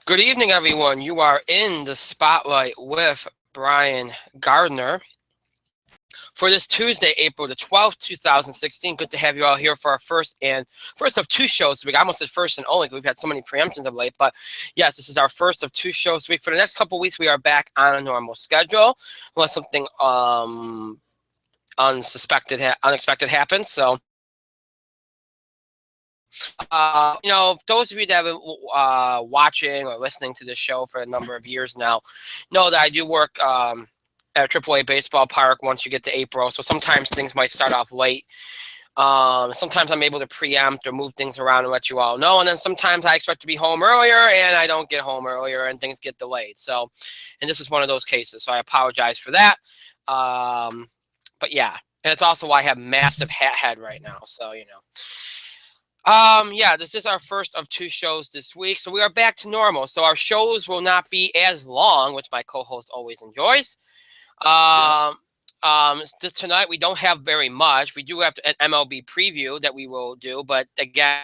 Good evening, everyone. You are in the spotlight with Brian Gardner for this Tuesday, April the 12th, 2016. Good to have you all here for our first of two shows. We almost said first and only because we've had so many preemptions of late. But yes, this is our first of two shows a week. For the next couple of weeks, we are back on a normal schedule unless something unexpected happens. So those of you that have been watching or listening to this show for a number of years now know that I do work at a AAA baseball park once you get to April. So sometimes things might start off late. Sometimes I'm able to preempt or move things around and let you all know. And then sometimes I expect to be home earlier and I don't get home earlier and things get delayed. So, and this is one of those cases. So I apologize for that. But yeah, and it's also why I have massive hat head right now. So, yeah, this is our first of two shows this week. So we are back to normal. So our shows will not be as long, which my co-host always enjoys. Yeah. Just tonight we don't have very much. We do have an MLB preview that we will do, but again,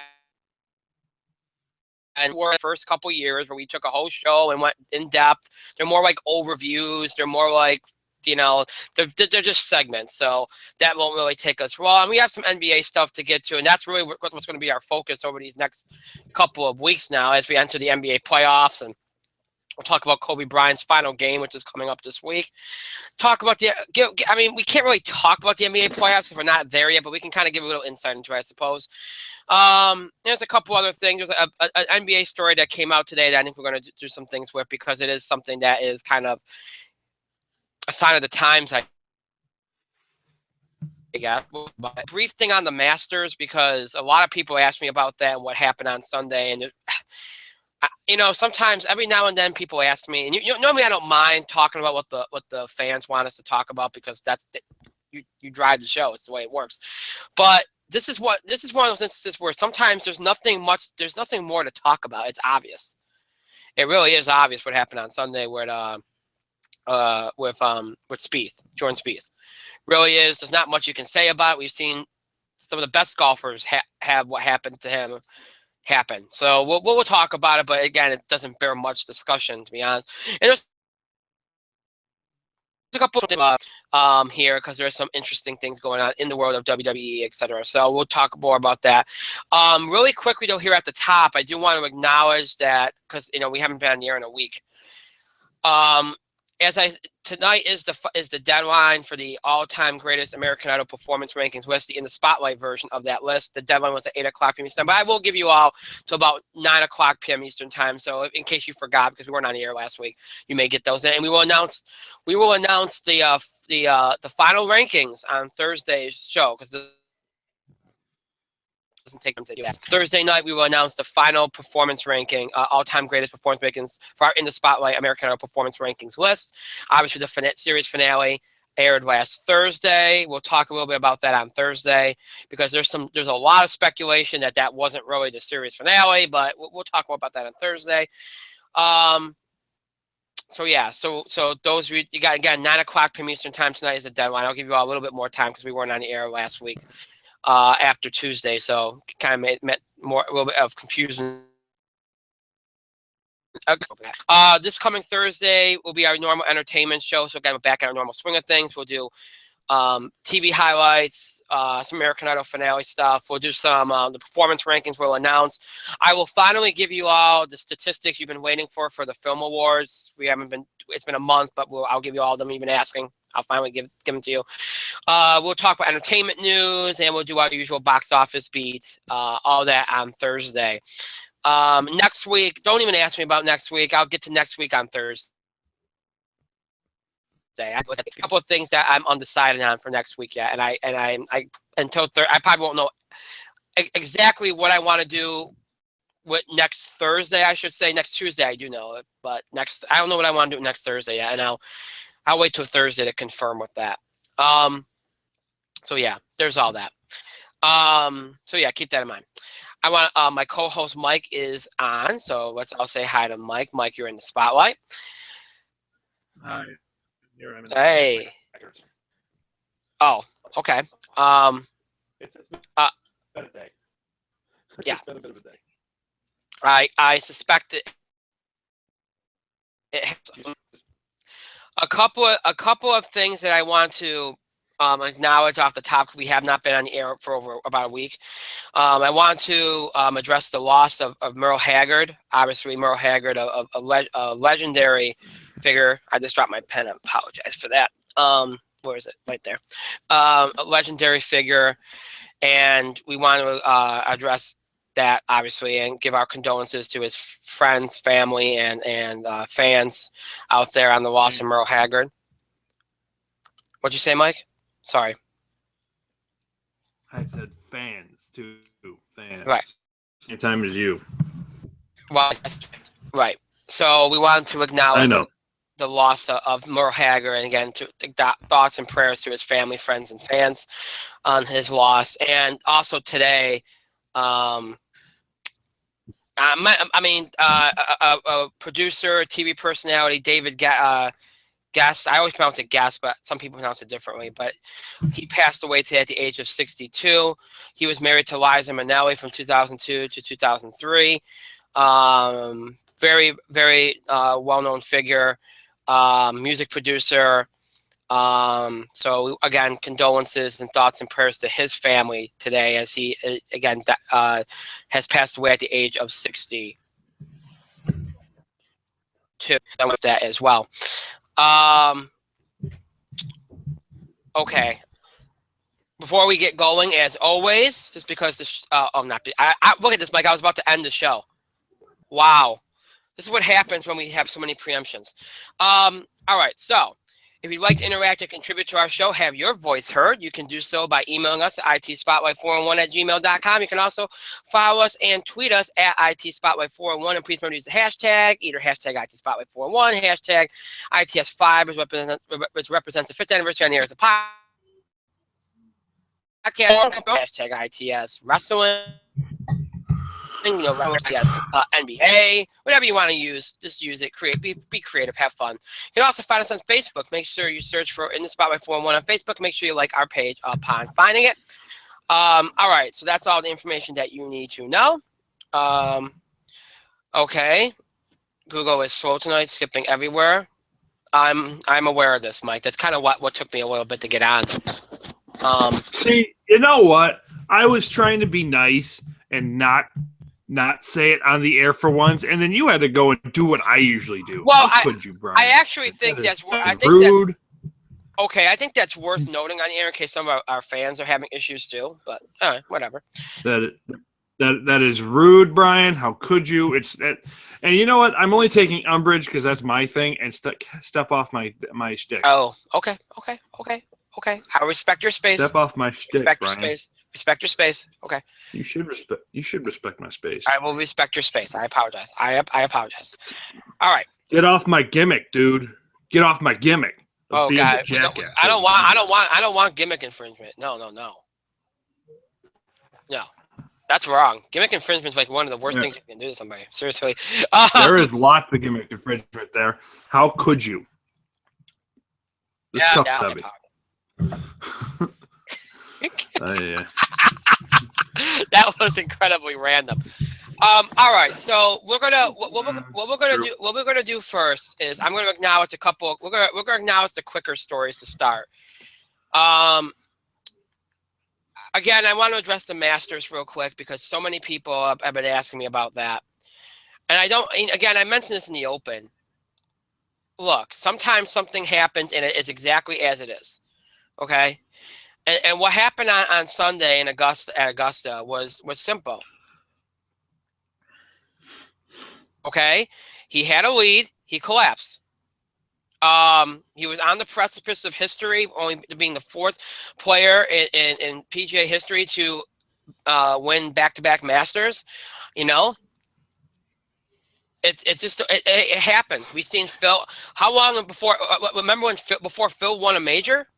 and we're the first couple years where we took a whole show and went in depth. They're more like overviews. They're more like they're just segments, so that won't really take us long. And we have some NBA stuff to get to, and that's really what's going to be our focus over these next couple of weeks now as we enter the NBA playoffs. And we'll talk about Kobe Bryant's final game, which is coming up this week. Talk about I mean, we can't really talk about the NBA playoffs if we're not there yet, but we can kind of give a little insight into it, I suppose. There's a couple other things. There's an NBA story that came out today that I think we're going to do some things with because it is something that is kind of a sign of the times, I guess. But a brief thing on the Masters because a lot of people ask me about that and what happened on Sunday. And sometimes every now and then people ask me, and normally I don't mind talking about what the fans want us to talk about because you drive the show. It's the way it works. But this is one of those instances where sometimes there's nothing more to talk about. It's obvious. It really is obvious what happened on Sunday with Spieth, Jordan Spieth. Really is. There's not much you can say about it. We've seen some of the best golfers have what happened to him happen. So we'll talk about it, but again, it doesn't bear much discussion, to be honest. And there's a couple of here because there's some interesting things going on in the world of WWE, etc. So we'll talk more about that. Really quickly though, here at the top, I do want to acknowledge that because we haven't been on the air in a week. As tonight is the deadline for the all-time greatest American Idol performance rankings list, in the spotlight version of that list. The deadline was at 8 o'clock p.m. Eastern, but I will give you all to about 9 o'clock p.m. Eastern time. So in case you forgot, because we weren't on the air last week, you may get those in, and we will announce the final rankings on Thursday's show because doesn't take them to do that. Thursday night, we will announce the final performance ranking, all-time greatest performance rankings for our In the Spotlight American Idol performance rankings list. Obviously, the series finale aired last Thursday. We'll talk a little bit about that on Thursday because there's a lot of speculation that wasn't really the series finale, but we'll talk more about that on Thursday. So yeah, so those you got again 9 o'clock p.m. Eastern time tonight is the deadline. I'll give you all a little bit more time because we weren't on the air last week. After Tuesday, so kind of meant more a little bit of confusion. This coming Thursday will be our normal entertainment show. So again, we're back at our normal swing of things. We'll do TV highlights, some American Idol finale stuff. We'll do some the performance rankings we'll announce. I will finally give you all the statistics you've been waiting for the film awards. It's been a month, but I'll give you all of them you've been asking. I'll finally give them to you. We'll talk about entertainment news, and we'll do our usual box office beat, all that on Thursday. Next week, don't even ask me about next week. I'll get to next week on Thursday. A couple of things that I'm undecided on for next week yet, and I probably won't know exactly what I want to do with next Thursday. I should say next Tuesday. I do know it, but I don't know what I want to do next Thursday yet, and I'll wait till Thursday to confirm with that. So yeah, there's all that. So yeah, keep that in mind. I want my co-host Mike is on, so I'll say hi to Mike. Mike, you're in the spotlight. Hi. Here I'm in the Hey. Oh, okay. It's been a day. Yeah. It's been a bit of a day. I suspect it. it has a couple of things that I want to acknowledge off the top. We have not been on the air for over about a week. I want to address the loss of Merle Haggard. Obviously, Merle Haggard, a legendary figure. I just dropped my pen. I apologize for that. Where is it? Right there. A legendary figure, and we want to address that, obviously, and give our condolences to his friends, family, and fans out there on the loss of Merle Haggard. What'd you say, Mike? Sorry. I said fans too. Fans. Right. Same time as you. Right. So we wanted to acknowledge the loss of Merle Haggard, and again, to thoughts and prayers to his family, friends, and fans on his loss. And also today, a producer, TV personality, David Guest. I always pronounce it Guest, but some people pronounce it differently. But he passed away today at the age of 62. He was married to Liza Minnelli from 2002 to 2003. Very, very well-known figure, music producer. So again, condolences and thoughts and prayers to his family today, as he again has passed away at the age of 62. That was that as well. Okay. Before we get going, as always, just because look at this, Mike. I was about to end the show. Wow. This is what happens when we have so many preemptions. All right. So if you'd like to interact and contribute to our show, have your voice heard, you can do so by emailing us at itspotlight401@gmail.com. You can also follow us and tweet us at itspotlight401. And please remember to use the hashtag, either hashtag itspotlight401, hashtag ITS5, which represents the 5th anniversary on the air as a podcast, hashtag ITS Wrestling. NBA, whatever you want to use, just use it. Be creative, have fun. You can also find us on Facebook. Make sure you search for In the Spotlight 401 on Facebook. Make sure you like our page upon finding it. All right, so that's all the information that you need to know. Okay, Google is slow tonight, skipping everywhere. I'm aware of this, Mike. That's kind of what took me a little bit to get on. See, you know what? I was trying to be nice and not say it on the air for once, and then you had to go and do what I usually do. Well, how could you, Brian? I actually think that's rude. Okay, I think that's worth noting on the air in case some of our fans are having issues too. But all right, whatever. That is rude, Brian. How could you? And you know what? I'm only taking umbrage because that's my thing. And step off my stick. Oh, okay. I respect your space. Step off my stick, Respect Brian. your space. Respect your space. Okay. You should respect my space. I will respect your space. I apologize. I apologize. All right. Get off my gimmick, dude. Get off my gimmick. Oh God. I don't want gimmick infringement. No. That's wrong. Gimmick infringement is like one of the worst things you can do to somebody. Seriously. There is lots of gimmick infringement there. How could you? This cup's heavy. Yeah. That was incredibly random. All right, so what we're gonna do first is I'm gonna acknowledge a couple. We're gonna acknowledge the quicker stories to start. Again, I want to address the Masters real quick because so many people have been asking me about that, and I mentioned this in the open. Look, sometimes something happens and it's exactly as it is. Okay. And what happened on Sunday at Augusta was simple. Okay, he had a lead, he collapsed. He was on the precipice of history, only being the 4th player in PGA history to win back-to-back Masters. You know, it's just it happened. We've seen Phil. How long before? Remember before Phil won a major?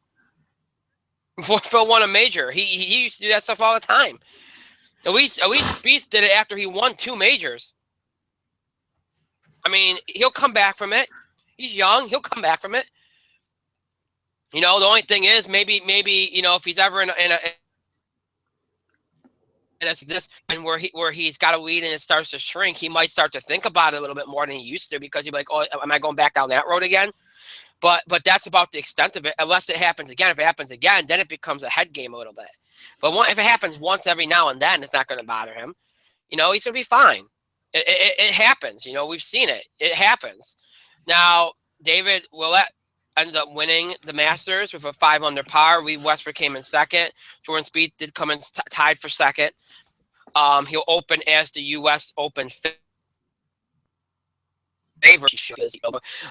Before Phil won a major, he used to do that stuff all the time. At least Spieth did it after he won 2 majors. I mean, he'll come back from it. He's young. He'll come back from it. You know, the only thing is maybe if he's ever in a and it's this, and where he's got a lead and it starts to shrink, he might start to think about it a little bit more than he used to, because he'd be like, oh, am I going back down that road again? But that's about the extent of it. Unless it happens again. If it happens again, then it becomes a head game a little bit. But if it happens once every now and then, it's not going to bother him. He's going to be fine. It happens. We've seen it. It happens. Now, David Willett ended up winning the Masters with a 5 under par. Lee Westwood came in second. Jordan Spieth did come in tied for second. He'll open as the U.S. Open favorite.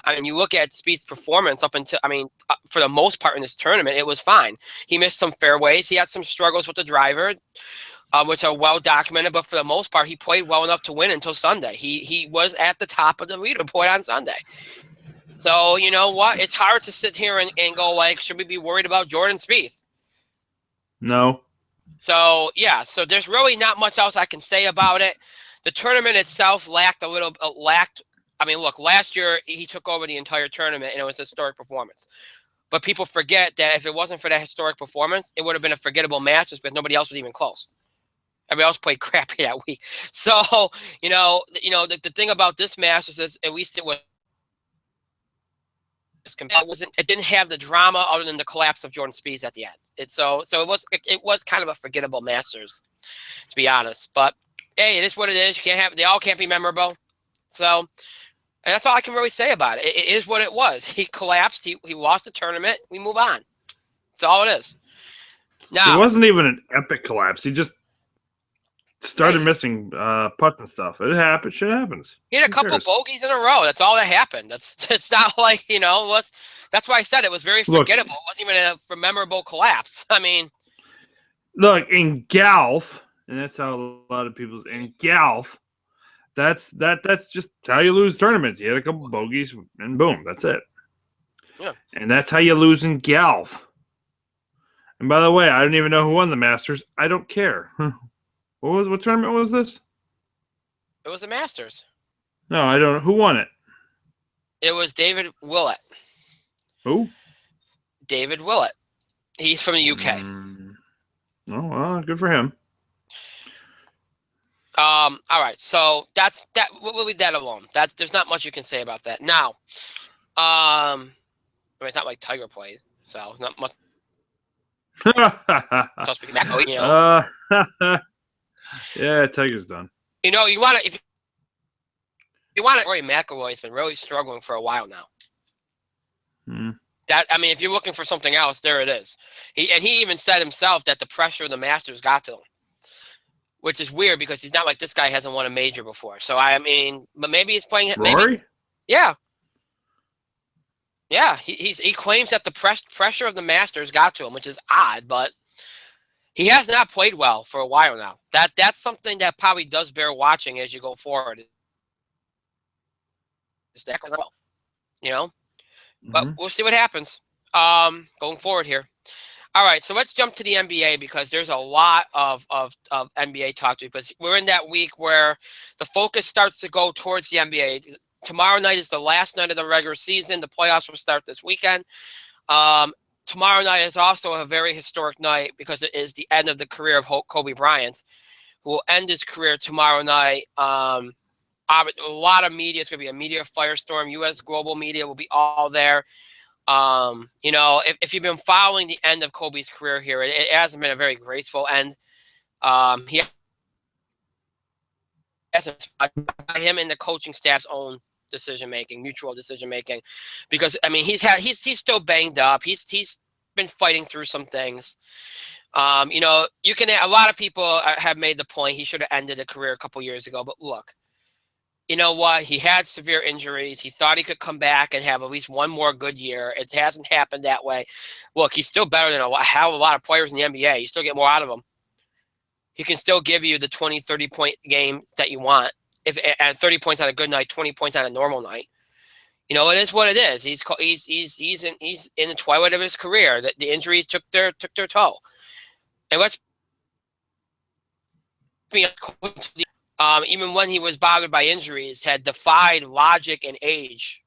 I mean, you look at Spieth's performance up until, for the most part in this tournament, it was fine. He missed some fairways. He had some struggles with the driver, which are well documented. But for the most part, he played well enough to win until Sunday. He was at the top of the leaderboard on Sunday. So you know what? It's hard to sit here and go like, should we be worried about Jordan Spieth? No. So yeah. So there's really not much else I can say about it. The tournament itself lacked. I mean, look, last year he took over the entire tournament and it was a historic performance. But people forget that if it wasn't for that historic performance, it would have been a forgettable Masters because nobody else was even close. Everybody else played crappy that week. So, the thing about this Masters is at least it didn't have the drama other than the collapse of Jordan Spieth at the end. It was kind of a forgettable Masters, to be honest. But hey, it is what it is. They all can't be memorable. So, and that's all I can really say about it. It is what it was. He collapsed. He lost the tournament. We move on. That's all it is. Now, it wasn't even an epic collapse. He just started missing putts and stuff. It happens. Shit happens. He had a couple bogeys in a row. That's all that happened. It's not like, that's why I said it was very forgettable. It wasn't even a memorable collapse. I mean, look, in golf, and that's how a lot of people's in golf. That's just how you lose tournaments. You had a couple bogeys, and boom, that's it. Yeah. And that's how you lose in golf. And by the way, I don't even know who won the Masters. I don't care. What tournament was this? It was the Masters. No, I don't know. Who won it? It was David Willett. Who? David Willett. He's from the UK. Oh, well, good for him. All right, so that's that. We'll leave that alone. There's not much you can say about that. Now, it's not like Tiger played, so not much. Yeah, Tiger's done. You want to if you want to. Rory McIlroy's been really struggling for a while now. If you're looking for something else, there it is. He even said himself that the pressure of the Masters got to him. Which is weird because he's not like this guy hasn't won a major before. So, but maybe he's playing it. Rory? Yeah. Yeah. He claims that the pressure of the Masters got to him, which is odd, but he has not played well for a while now. That's something that probably does bear watching as you go forward. But we'll see what happens going forward here. All right, so let's jump to the NBA because there's a lot of NBA talk because we're in that week where the focus starts to go towards the NBA. Tomorrow night is the last night of the regular season. The playoffs will start this weekend. Tomorrow night is also a very historic night because it is the end of the career of Kobe Bryant, who will end his career tomorrow night. A lot of media. It's going to be a media firestorm. U.S. global media will be all there. If you've been following the end of Kobe's career here, it hasn't been a very graceful end. He hasn't him and the coaching staff's own mutual decision making, because he's still banged up. He's been fighting through some things. A lot of people have made the point he should have ended a career a couple years ago, but look. You know what? He had severe injuries. He thought he could come back and have at least one more good year. It hasn't happened that way. Look, he's still better than a hell of a lot of players in the NBA. You still get more out of him. He can still give you the 20, 30-point game that you want. At 30 points on a good night, 20 points on a normal night. It is what it is. He's in the twilight of his career. The injuries took their toll. And let's be even when he was bothered by injuries, had defied logic and age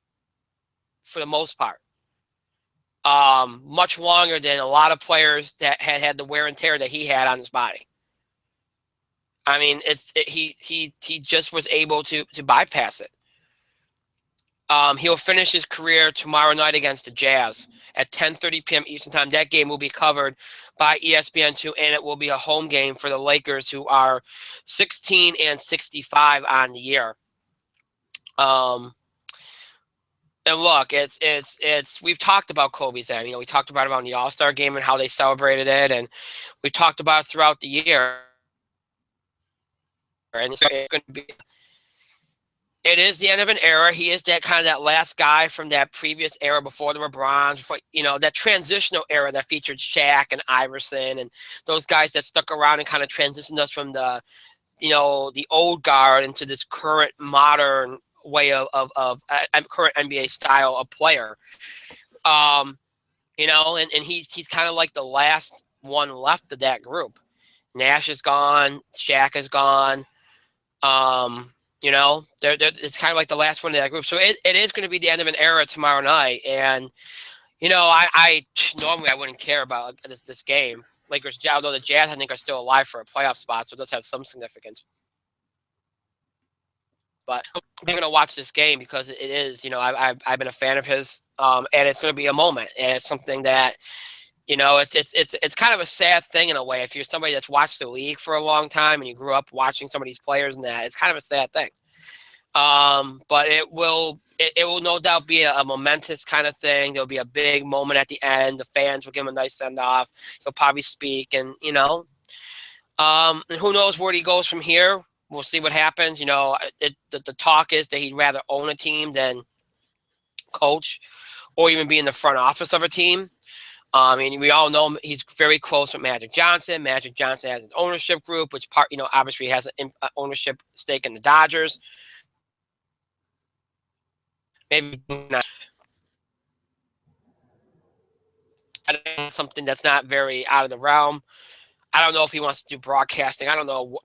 for the most part. Much longer than a lot of players that had the wear and tear that he had on his body. I mean, he just was able to bypass it. He'll finish his career tomorrow night against the Jazz at 10:30 p.m. Eastern Time. That game will be covered by ESPN2, and it will be a home game for the Lakers, who are 16-65 on the year. And look, it's we've talked about Kobe's end. We talked about it on the All-Star game and how they celebrated it, and we talked about it throughout the year. And it's going to be. It is the end of an era. He is that last guy from that previous era before the LeBrons, before, that transitional era that featured Shaq and Iverson and those guys that stuck around and kind of transitioned us from the old guard into this current modern way of current NBA style of player. And he's kind of like the last one left of that group. Nash is gone. Shaq is gone. It's kind of like the last one of that group. So it is going to be the end of an era tomorrow night. And, I normally I wouldn't care about this game. Lakers, although the Jazz, I think, are still alive for a playoff spot, so it does have some significance. But I'm going to watch this game because it is, I've been a fan of his, and it's going to be a moment. And it's something that, it's kind of a sad thing in a way. If you're somebody that's watched the league for a long time and you grew up watching some of these players and that, it's kind of a sad thing. But it will no doubt be a momentous kind of thing. There'll be a big moment at the end. The fans will give him a nice send off. He'll probably speak, and and who knows where he goes from here. We'll see what happens. The talk is that he'd rather own a team than coach, or even be in the front office of a team. We all know he's very close with Magic Johnson. Magic Johnson has his ownership group, which obviously has an ownership stake in the Dodgers. Maybe not. Something that's not very out of the realm. I don't know if he wants to do broadcasting. I don't know.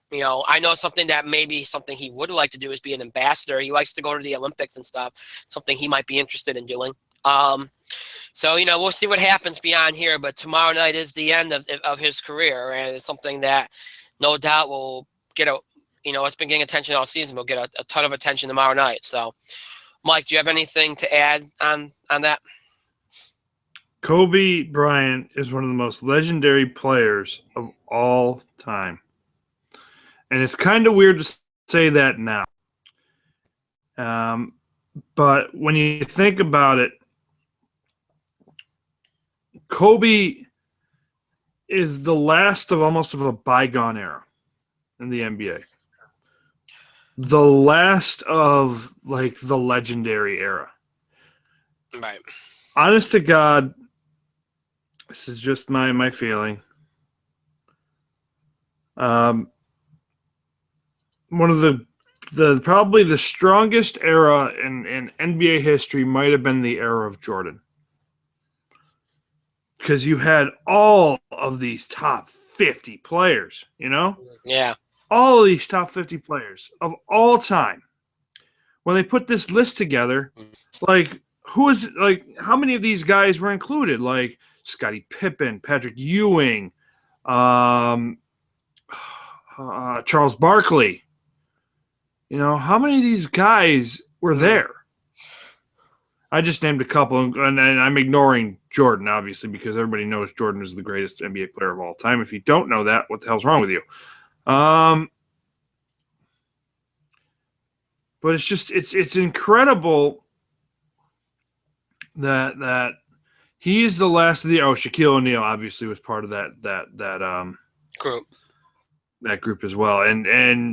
I know something he would like to do is be an ambassador. He likes to go to the Olympics and stuff. Something he might be interested in doing. So, we'll see what happens beyond here. But tomorrow night is the end of his career. And it's something that no doubt will get it's been getting attention all season. We'll get a ton of attention tomorrow night. So, Mike, do you have anything to add on that? Kobe Bryant is one of the most legendary players of all time. And it's kind of weird to say that now. But when you think about it, Kobe is the last of almost of a bygone era in the NBA. The last of the legendary era. Right. Honest to God, this is just my feeling. One of the probably the strongest era in NBA history might have been the era of Jordan. Because you had all of these top 50 players, Yeah. All of these top 50 players of all time. When they put this list together, how many of these guys were included? Like Scottie Pippen, Patrick Ewing, Charles Barkley. How many of these guys were there? I just named a couple, and I'm ignoring Jordan, obviously, because everybody knows Jordan is the greatest NBA player of all time. If you don't know that, what the hell's wrong with you? But it's incredible that he is the last of the. Oh, Shaquille O'Neal obviously was part of that group. That group as well, and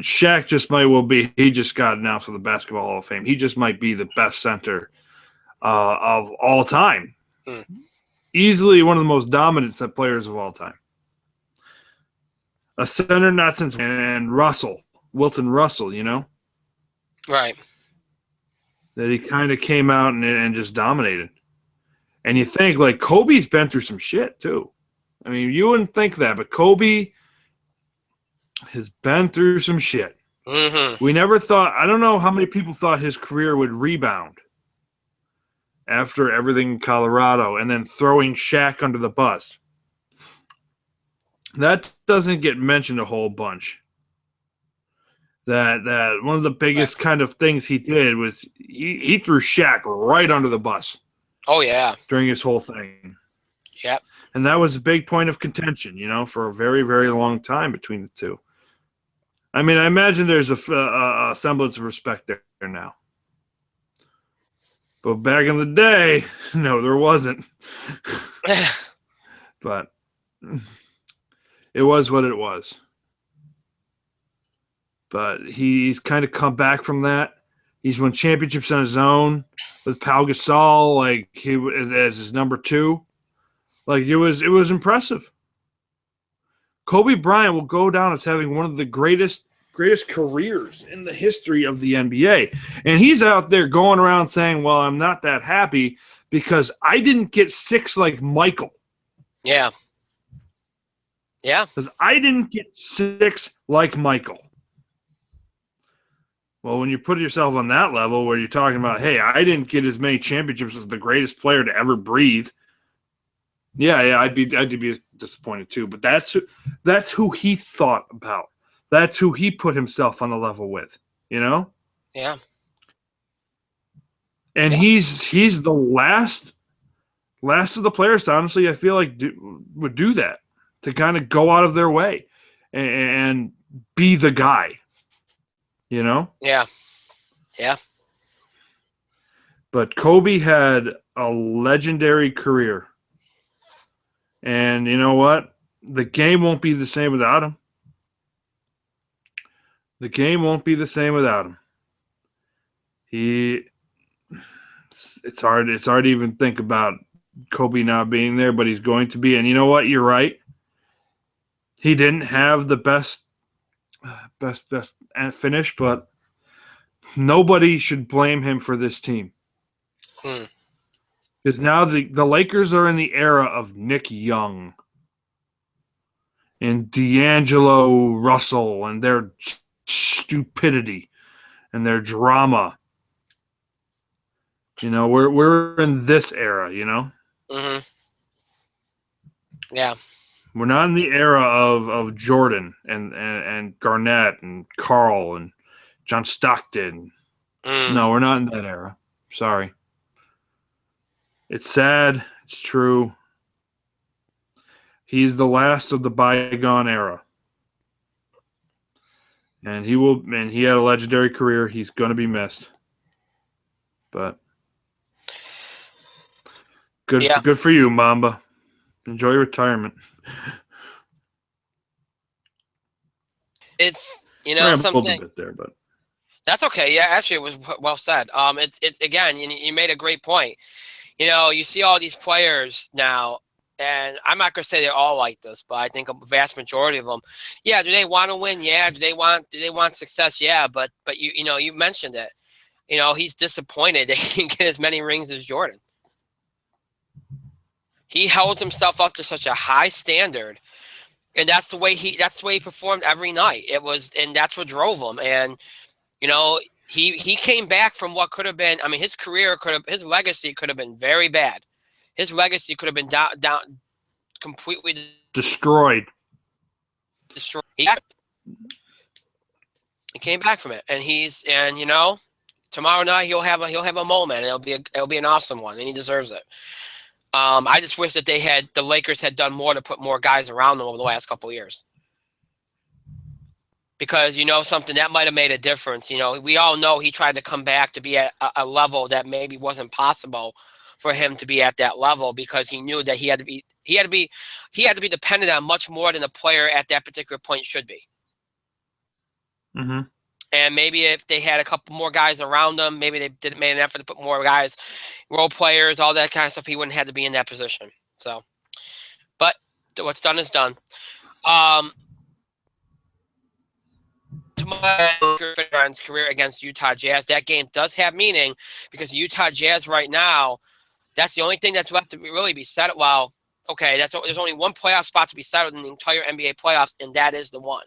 Shaq just might well be. He just got announced for the Basketball Hall of Fame. He just might be the best center of all time. Easily one of the most dominant set players of all time. A center not since and Wilton Russell, Right. That he kind of came out and just dominated. And you think Kobe's been through some shit too. I mean, you wouldn't think that, but Kobe has been through some shit. Mm-hmm. We never thought. I don't know how many people thought his career would rebound after everything in Colorado and then throwing Shaq under the bus. That doesn't get mentioned a whole bunch. that one of the biggest kind of things he did was he threw Shaq right under the bus. Oh yeah, during his whole thing. Yep. And that was a big point of contention, for a very, very long time between the two. I mean, I imagine there's a semblance of respect there now. But back in the day, no, there wasn't. But it was what it was. But he's kind of come back from that. He's won championships on his own with Pau Gasol, like he as his number 2. Like it was impressive. Kobe Bryant will go down as having one of the greatest careers in the history of the NBA. And he's out there going around saying, well, I'm not that happy because I didn't get 6 like Michael. Yeah. Yeah. Because I didn't get 6 like Michael. Well, when you put yourself on that level where you're talking about, hey, I didn't get as many championships as the greatest player to ever breathe. Yeah, I'd be disappointed too. But that's who he thought about. That's who he put himself on the level with. Yeah. And he's the last of the players to honestly, I feel like would do that, to kind of go out of their way and be the guy. Yeah. Yeah. But Kobe had a legendary career. And you know what? The game won't be the same without him. The game won't be the same without him. It's hard to even think about Kobe not being there, but he's going to be. And you know what? You're right. He didn't have the best finish, but nobody should blame him for this team. Because now the Lakers are in the era of Nick Young and D'Angelo Russell and their stupidity and their drama. We're in this era, Mm-hmm. Yeah. We're not in the era of Jordan and Garnett and Carl and John Stockton. No, we're not in that era. Sorry. It's sad. It's true. He's the last of the bygone era. And he had a legendary career. He's going to be missed. But good for you, Mamba. Enjoy your retirement. It's something something a bit there, but that's okay. Yeah, actually, it was well said. It's again, you made a great point. You see all these players now, and I'm not gonna say they're all like this, but I think a vast majority of them. Yeah, do they want to win? Yeah. Do they want success? Yeah. But you mentioned it. He's disappointed that he didn't get as many rings as Jordan. He held himself up to such a high standard, and that's the way he performed every night. And that's what drove him. And he came back from what could have been. I mean, his legacy could have been very bad. His legacy could have been down completely destroyed. He came back from it, and tomorrow night he'll have a moment. And it'll be an awesome one, and he deserves it. I just wish that the Lakers had done more to put more guys around them over the last couple of years. Because something that might have made a difference. We all know he tried to come back to be at a level that maybe wasn't possible for him to be at that level, because he knew that he had to be dependent on much more than a player at that particular point should be. Mm-hmm. And maybe if they had a couple more guys around them, maybe they didn't make an effort to put more guys, role players, all that kind of stuff, he wouldn't have to be in that position. So, but what's done is done. Tomorrow's career against Utah Jazz, that game does have meaning, because Utah Jazz right now, that's the only thing that's left to really be settled. Well, okay, there's only one playoff spot to be settled in the entire NBA playoffs, and that is the one.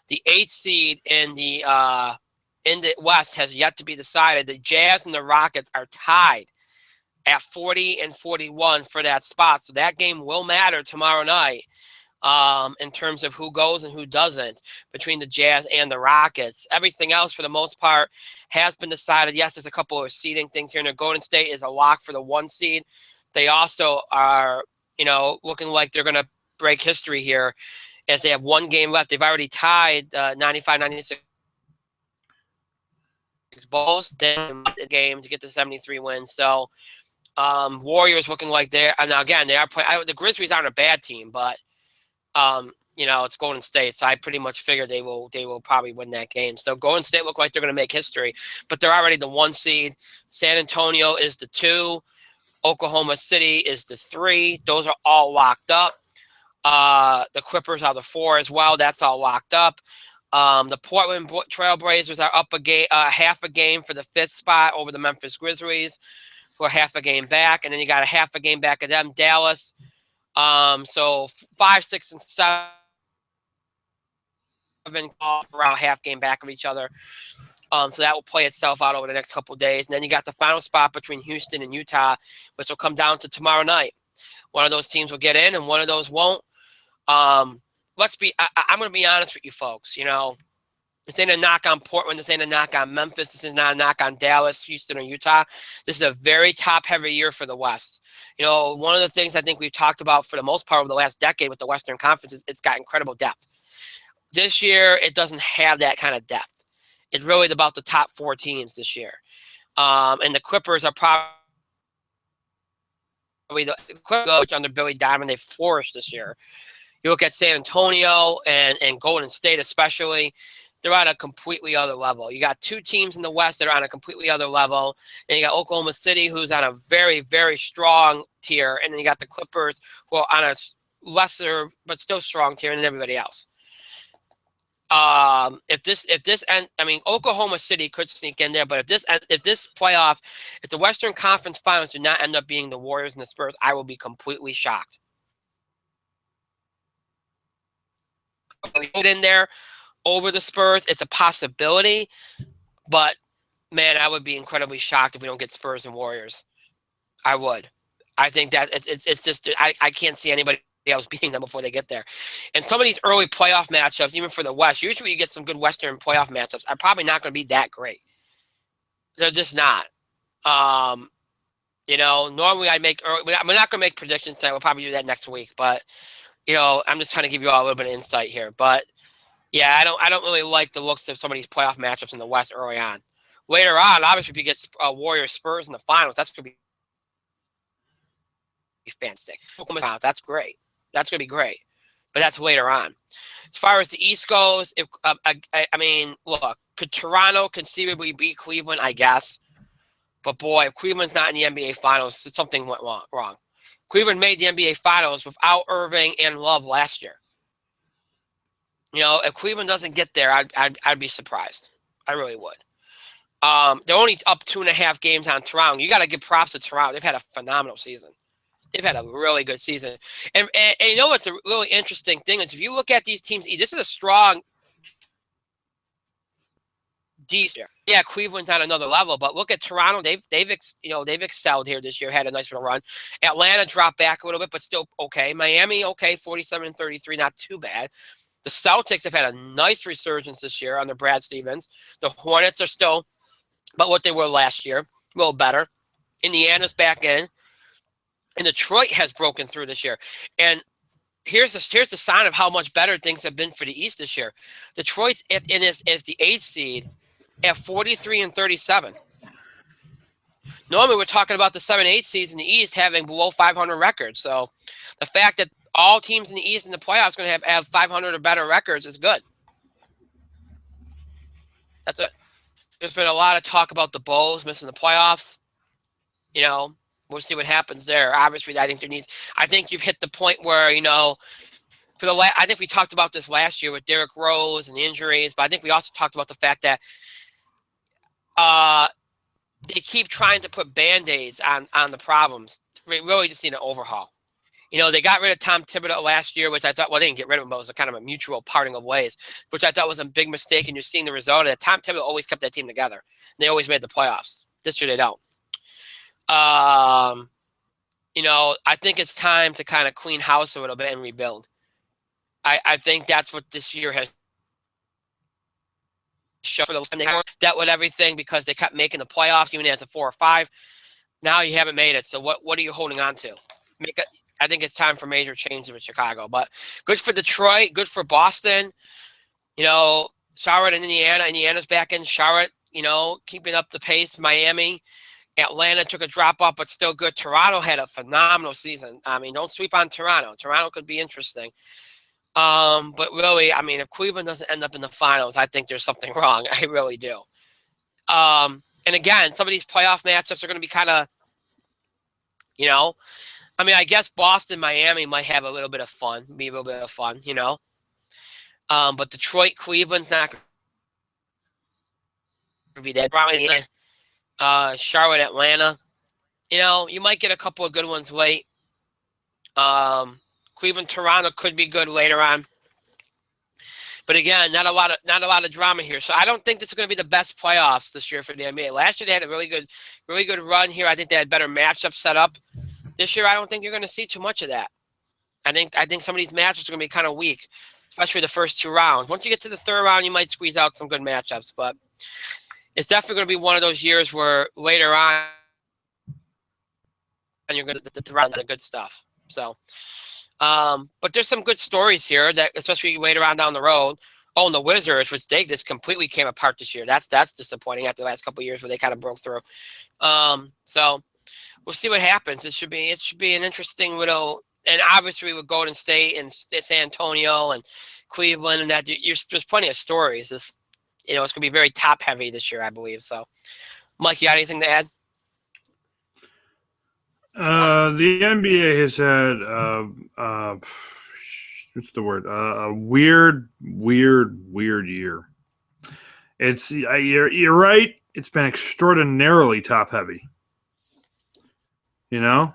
The 8th seed in the West has yet to be decided. The Jazz and the Rockets are tied at 40 and 41 for that spot, so that game will matter tomorrow night. in terms of who goes and who doesn't between the Jazz and the Rockets. Everything else, for the most part, has been decided. Yes, there's a couple of seeding things here. And Golden State is a lock for the 1 seed. They also are, looking like they're going to break history here as they have 1 game left. They've already tied 95-96 Bulls. They have a game to get to 73 wins. So Warriors looking like they're, now again, they are playing. The Grizzlies aren't a bad team, but it's Golden State, so I pretty much figured they will probably win that game. So Golden State look like they're going to make history, but they're already the 1 seed. San Antonio is the 2. Oklahoma City is the 3. Those are all locked up. The Clippers are the 4 as well. That's all locked up. The Portland Trailblazers are up half a game for the 5th spot over the Memphis Grizzlies, who are half a game back, and then you got a half a game back of them. Dallas. So 5, 6, and 7 around half game back of each other. So that will play itself out over the next couple of days. And then you got the final spot between Houston and Utah, which will come down to tomorrow night. One of those teams will get in and one of those won't. I'm going to be honest with you folks. This ain't a knock on Portland. This ain't a knock on Memphis. This is not a knock on Dallas, Houston, or Utah. This is a very top-heavy year for the West. One of the things I think we've talked about for the most part over the last decade with the Western Conference is it's got incredible depth. This year, it doesn't have that kind of depth. It's really about the top 4 teams this year. And the Clippers are probably the Clippers under Billy Donovan. They've flourished this year. You look at San Antonio and Golden State especially. They're on a completely other level. You got 2 teams in the West that are on a completely other level. And you got Oklahoma City, who's on a very, very strong tier. And then you got the Clippers, who are on a lesser but still strong tier than everybody else. Oklahoma City could sneak in there, but if the Western Conference Finals do not end up being the Warriors and the Spurs, I will be completely shocked. Get in there over the Spurs, it's a possibility, but man, I would be incredibly shocked if we don't get Spurs and Warriors. I would. I think that it's just I can't see anybody else beating them before they get there. And some of these early playoff matchups, even for the West, usually you get some good Western playoff matchups, are probably not going to be that great. They're just not. Normally we're not going to make predictions tonight. We'll probably do that next week. But, I'm just trying to give you all a little bit of insight here. But, yeah, I don't really like the looks of some of these playoff matchups in the West early on. Later on, obviously, if you get Warriors Spurs in the finals, that's going to be fantastic. That's great. That's going to be great. But that's later on. As far as the East goes, look, could Toronto conceivably beat Cleveland? I guess. But, boy, if Cleveland's not in the NBA Finals, something went wrong. Cleveland made the NBA Finals without Irving and Love last year. If Cleveland doesn't get there, I'd be surprised. I really would. They're only up 2.5 games on Toronto. You got to give props to Toronto. They've had a phenomenal season. They've had a really good season. And what's a really interesting thing is if you look at these teams, this is a strong D. Yeah, Cleveland's on another level, but look at Toronto. They've excelled here this year. Had a nice little run. Atlanta dropped back a little bit, but still okay. Miami, okay, 47-33, not too bad. The Celtics have had a nice resurgence this year under Brad Stevens. The Hornets are still about what they were last year, a little better. Indiana's back in. And Detroit has broken through this year. And here's the sign of how much better things have been for the East this year. Detroit's as the 8th seed at 43-37. Normally we're talking about the 7-8 seeds in the East having below 500 records. So the fact that all teams in the East in the playoffs are going to have 500 or better records is good. That's it. There's been a lot of talk about the Bulls missing the playoffs. We'll see what happens there. Obviously, I think you've hit the point where, I think we talked about this last year with Derrick Rose and the injuries, but I think we also talked about the fact that they keep trying to put Band-Aids on the problems. We really just need an overhaul. They got rid of Tom Thibodeau last year, which I thought, they didn't get rid of him, but it was a kind of a mutual parting of ways, which I thought was a big mistake, and you're seeing the result of it. Tom Thibodeau always kept that team together. They always made the playoffs. This year they don't. I think it's time to kind of clean house a little bit and rebuild. I think that's what this year has shown for the time they dealt with everything because they kept making the playoffs even as a 4 or 5. Now you haven't made it. So what are you holding on to? I think it's time for major changes with Chicago. But good for Detroit, good for Boston. Charlotte and Indiana. Indiana's back in. Charlotte, keeping up the pace. Miami. Atlanta took a drop off, but still good. Toronto had a phenomenal season. I mean, don't sweep on Toronto. Toronto could be interesting. But really, I mean, if Cleveland doesn't end up in the finals, I think there's something wrong. I really do. And again, some of these playoff matchups are going to be kind of, I mean, I guess Boston, Miami might have a little bit of fun, But Detroit, Cleveland's not going to be that. Charlotte, Atlanta. You might get a couple of good ones late. Cleveland, Toronto could be good later on. But again, not a lot of drama here. So I don't think this is going to be the best playoffs this year for the NBA. Last year they had a really good run here. I think they had better matchups set up. This year I don't think you're going to see too much of that. I think some of these matchups are going to be kind of weak, especially the first 2 rounds. Once you get to the 3rd round, you might squeeze out some good matchups. But it's definitely going to be one of those years where later on you're going to get the round of the good stuff. So, but there's some good stories here that, especially later on down the road. Oh, and the Wizards, which they just completely came apart this year. That's disappointing after the last couple of years where they kind of broke through. So we'll see what happens. It should be an interesting little, and obviously with Golden State and San Antonio and Cleveland and that, there's plenty of stories. It's going to be very top heavy this year, I believe. So, Mike, you got anything to add? The NBA has had what's the word? A weird year. It's you're right. It's been extraordinarily top heavy. Where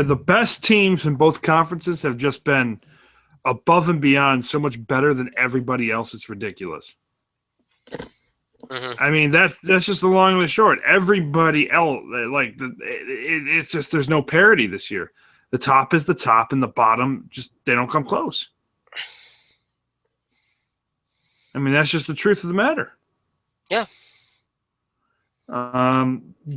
the best teams in both conferences have just been above and beyond so much better than everybody else. It's ridiculous. Mm-hmm. I mean, that's just the long and the short. Everybody else, it's just there's no parity this year. The top is the top, and the bottom they don't come close. I mean, that's just the truth of the matter. Yeah.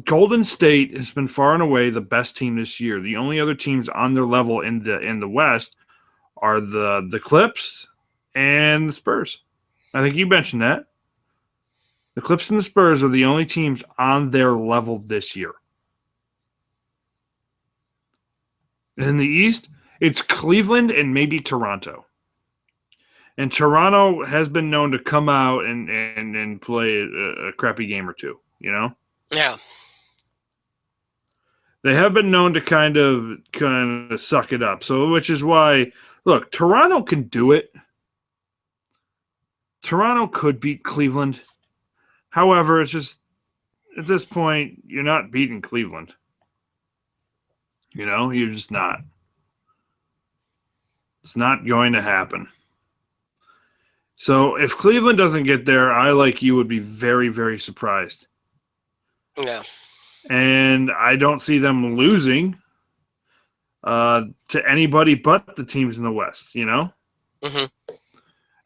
Golden State has been far and away the best team this year. The only other teams on their level in the West are the Clips and the Spurs. I think you mentioned that. The Clips and the Spurs are the only teams on their level this year. In the East, it's Cleveland and maybe Toronto. And Toronto has been known to come out and play a crappy game or two, Yeah. They have been known to kind of suck it up. So, which is why, look, Toronto can do it. Toronto could beat Cleveland. However, it's just at this point, you're not beating Cleveland. You're just not. It's not going to happen. So if Cleveland doesn't get there, I, like you, would be very, very surprised. Yeah. And I don't see them losing to anybody but the teams in the West, Mm-hmm.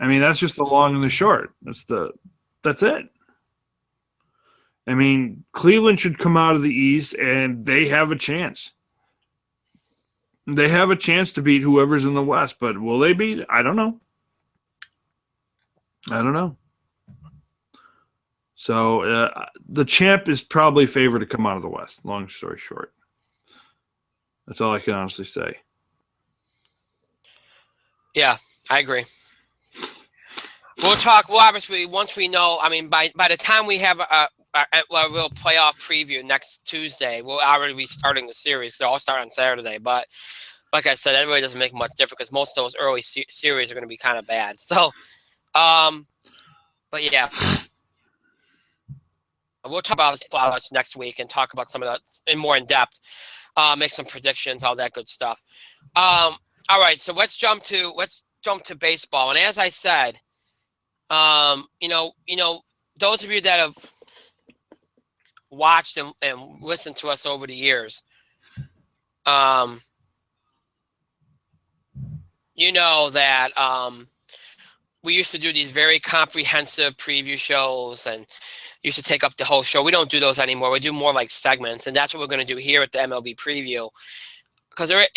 I mean, that's just the long and the short. That's it. I mean, Cleveland should come out of the East, and they have a chance. They have a chance to beat whoever's in the West, but will they beat it? I don't know. So the champ is probably favored to come out of the West, long story short. That's all I can honestly say. Yeah, I agree. We'll talk. Well, obviously, once we know, I mean, by the time we have a real playoff preview next Tuesday, we'll already be starting the series. So I'll start on Saturday. But like I said, that really doesn't make much difference because most of those early series are going to be kind of bad. So, but yeah. We'll talk about this next week and talk about some of that in more in depth, make some predictions, all that good stuff. All right, so let's jump to baseball. And as I said, those of you that have watched and listened to us over the years, you know that we used to do these very comprehensive preview shows and used to take up the whole show. We don't do those anymore. We do more like segments, and that's what we're going to do here at the MLB preview. Because I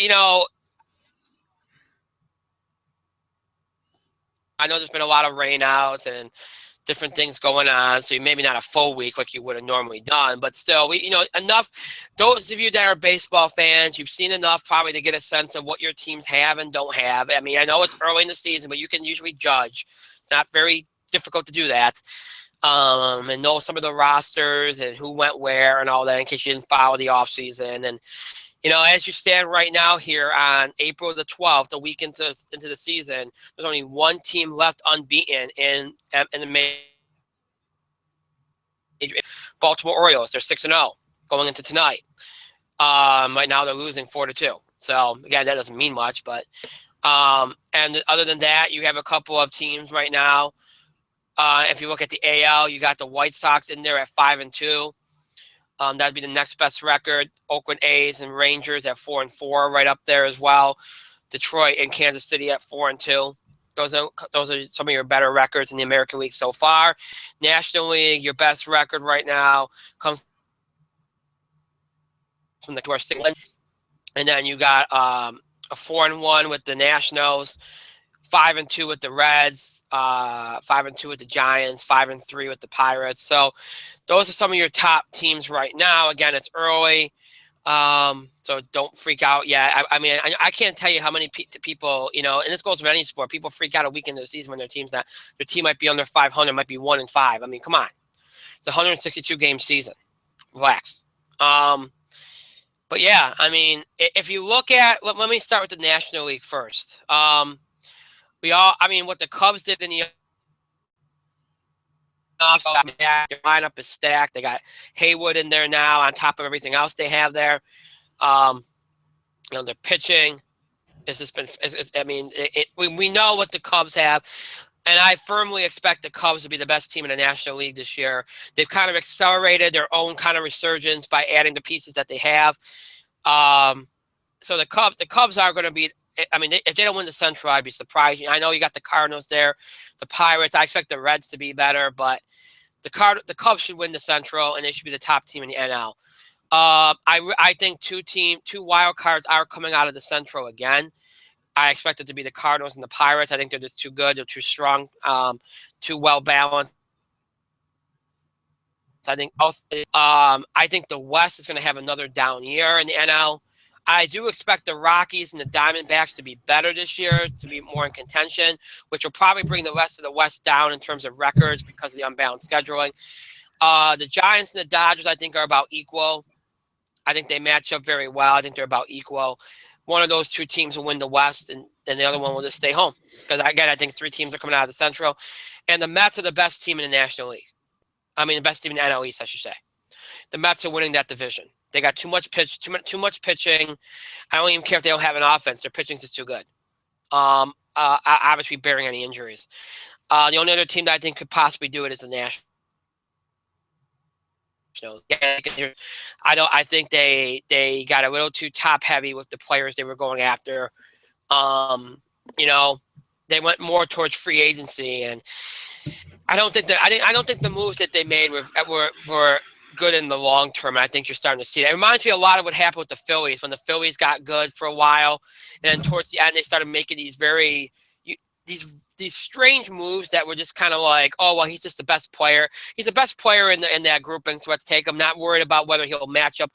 know there's been a lot of rainouts and different things going on, so maybe not a full week like you would have normally done, but still, enough. Those of you that are baseball fans, you've seen enough probably to get a sense of what your teams have and don't have. I mean, I know it's early in the season, but you can usually judge. It's not very difficult to do that, and know some of the rosters and who went where and all that in case you didn't follow the offseason. And as you stand right now here on April the 12th, a week into the season, there's only one team left unbeaten in the major. Baltimore Orioles. They're 6-0 going into tonight. Right now they're losing 4-2. So again, that doesn't mean much, but and other than that, you have a couple of teams right now. If you look at the AL, you got the White Sox in there at 5-2. That'd be the next best record. Oakland A's and Rangers at 4-4, right up there as well. Detroit and Kansas City at 4-2. Those are some of your better records in the American League so far. National League, your best record right now comes from the North England, and then you got a 4-1 with the Nationals, 5-2 with the Reds, 5-2 with the Giants, 5-3 with the Pirates. So those are some of your top teams right now. Again, it's early, so don't freak out yet. I mean, I can't tell you how many people, and this goes with any sport. People freak out a week into the season when their team might be under 500, might be 1-5. I mean, come on, it's a 162 game season. Relax. But yeah, I mean, if you look at, let me start with the National League first. What the Cubs did in the their lineup is stacked. They got Haywood in there now on top of everything else they have there. Their pitching has just been. We know what the Cubs have, and I firmly expect the Cubs to be the best team in the National League this year. They've kind of accelerated their own kind of resurgence by adding the pieces that they have. So the Cubs are going to be. I mean, if they don't win the Central, I'd be surprised. I know you got the Cardinals there, the Pirates. I expect the Reds to be better, but the Cubs should win the Central, and they should be the top team in the NL. I think two wild cards are coming out of the Central again. I expect it to be the Cardinals and the Pirates. I think they're just too good. They're too strong, too well balanced. I think the West is going to have another down year in the NL. I do expect the Rockies and the Diamondbacks to be better this year, to be more in contention, which will probably bring the rest of the West down in terms of records because of the unbalanced scheduling. The Giants and the Dodgers, I think, are about equal. I think they match up very well. I think they're about equal. One of those two teams will win the West, and the other one will just stay home. Because, again, I think three teams are coming out of the Central. And the Mets are the best team in the National League. I mean, the best team in the NL East, I should say. The Mets are winning that division. They got too much pitching. I don't even care if they don't have an offense. Their pitching's just too good. Obviously, bearing any injuries. The only other team that I think could possibly do it is the Nationals. I think they got a little too top heavy with the players they were going after. They went more towards free agency, and I don't think the moves that they made were good in the long term. And I think you're starting to see that. It reminds me a lot of what happened with the Phillies when the Phillies got good for a while, and then towards the end they started making these these strange moves that were just kind of like, oh well, he's just the best player. He's the best player in that grouping, so let's take him. Not worried about whether he'll match up.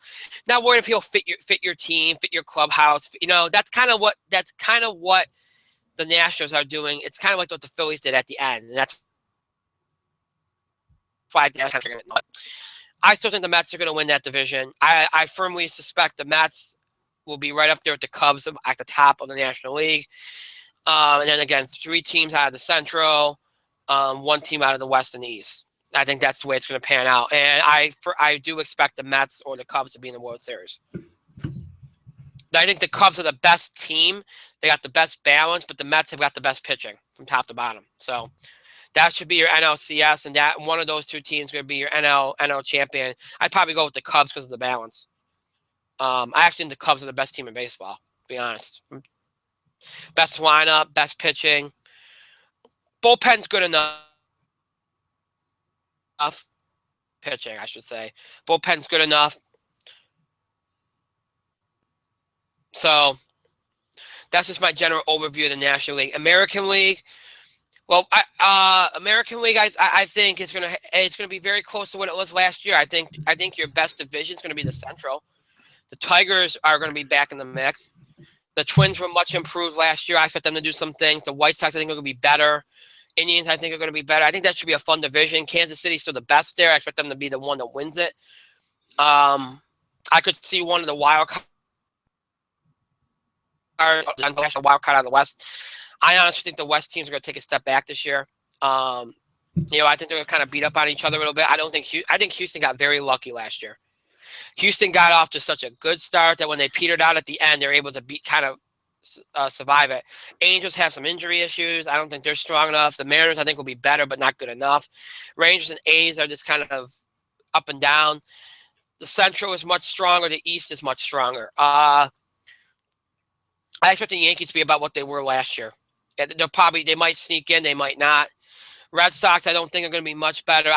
Not worried if he'll fit your team, fit your clubhouse. That's kind of what the Nationals are doing. It's kind of like what the Phillies did at the end, and that's why I still think the Mets are going to win that division. I firmly suspect the Mets will be right up there with the Cubs at the top of the National League. And then again, three teams out of the Central, one team out of the West and the East. I think that's the way it's going to pan out. And I do expect the Mets or the Cubs to be in the World Series. I think the Cubs are the best team. They got the best balance, but the Mets have got the best pitching from top to bottom. So that should be your NLCS, and that one of those two teams is going to be your NL champion. I'd probably go with the Cubs because of the balance. I actually think the Cubs are the best team in baseball, to be honest. Best lineup, best pitching. Bullpen's good enough. Pitching, I should say. Bullpen's good enough. So that's just my general overview of the National League. American League. Well, American League, I think it's gonna be very close to what it was last year. I think your best division is gonna be the Central. The Tigers are gonna be back in the mix. The Twins were much improved last year. I expect them to do some things. The White Sox, I think, are gonna be better. Indians, I think, are gonna be better. I think that should be a fun division. Kansas City's still the best there. I expect them to be the one that wins it. I could see one of the wild wild card out of the West. I honestly think the West teams are going to take a step back this year. I think they're going to kind of beat up on each other a little bit. I think Houston got very lucky last year. Houston got off to such a good start that when they petered out at the end, they're able to survive it. Angels have some injury issues. I don't think they're strong enough. The Mariners, I think, will be better, but not good enough. Rangers and A's are just kind of up and down. The Central is much stronger. The East is much stronger. I expect the Yankees to be about what they were last year. They might sneak in, they might not. Red Sox, I don't think are going to be much better.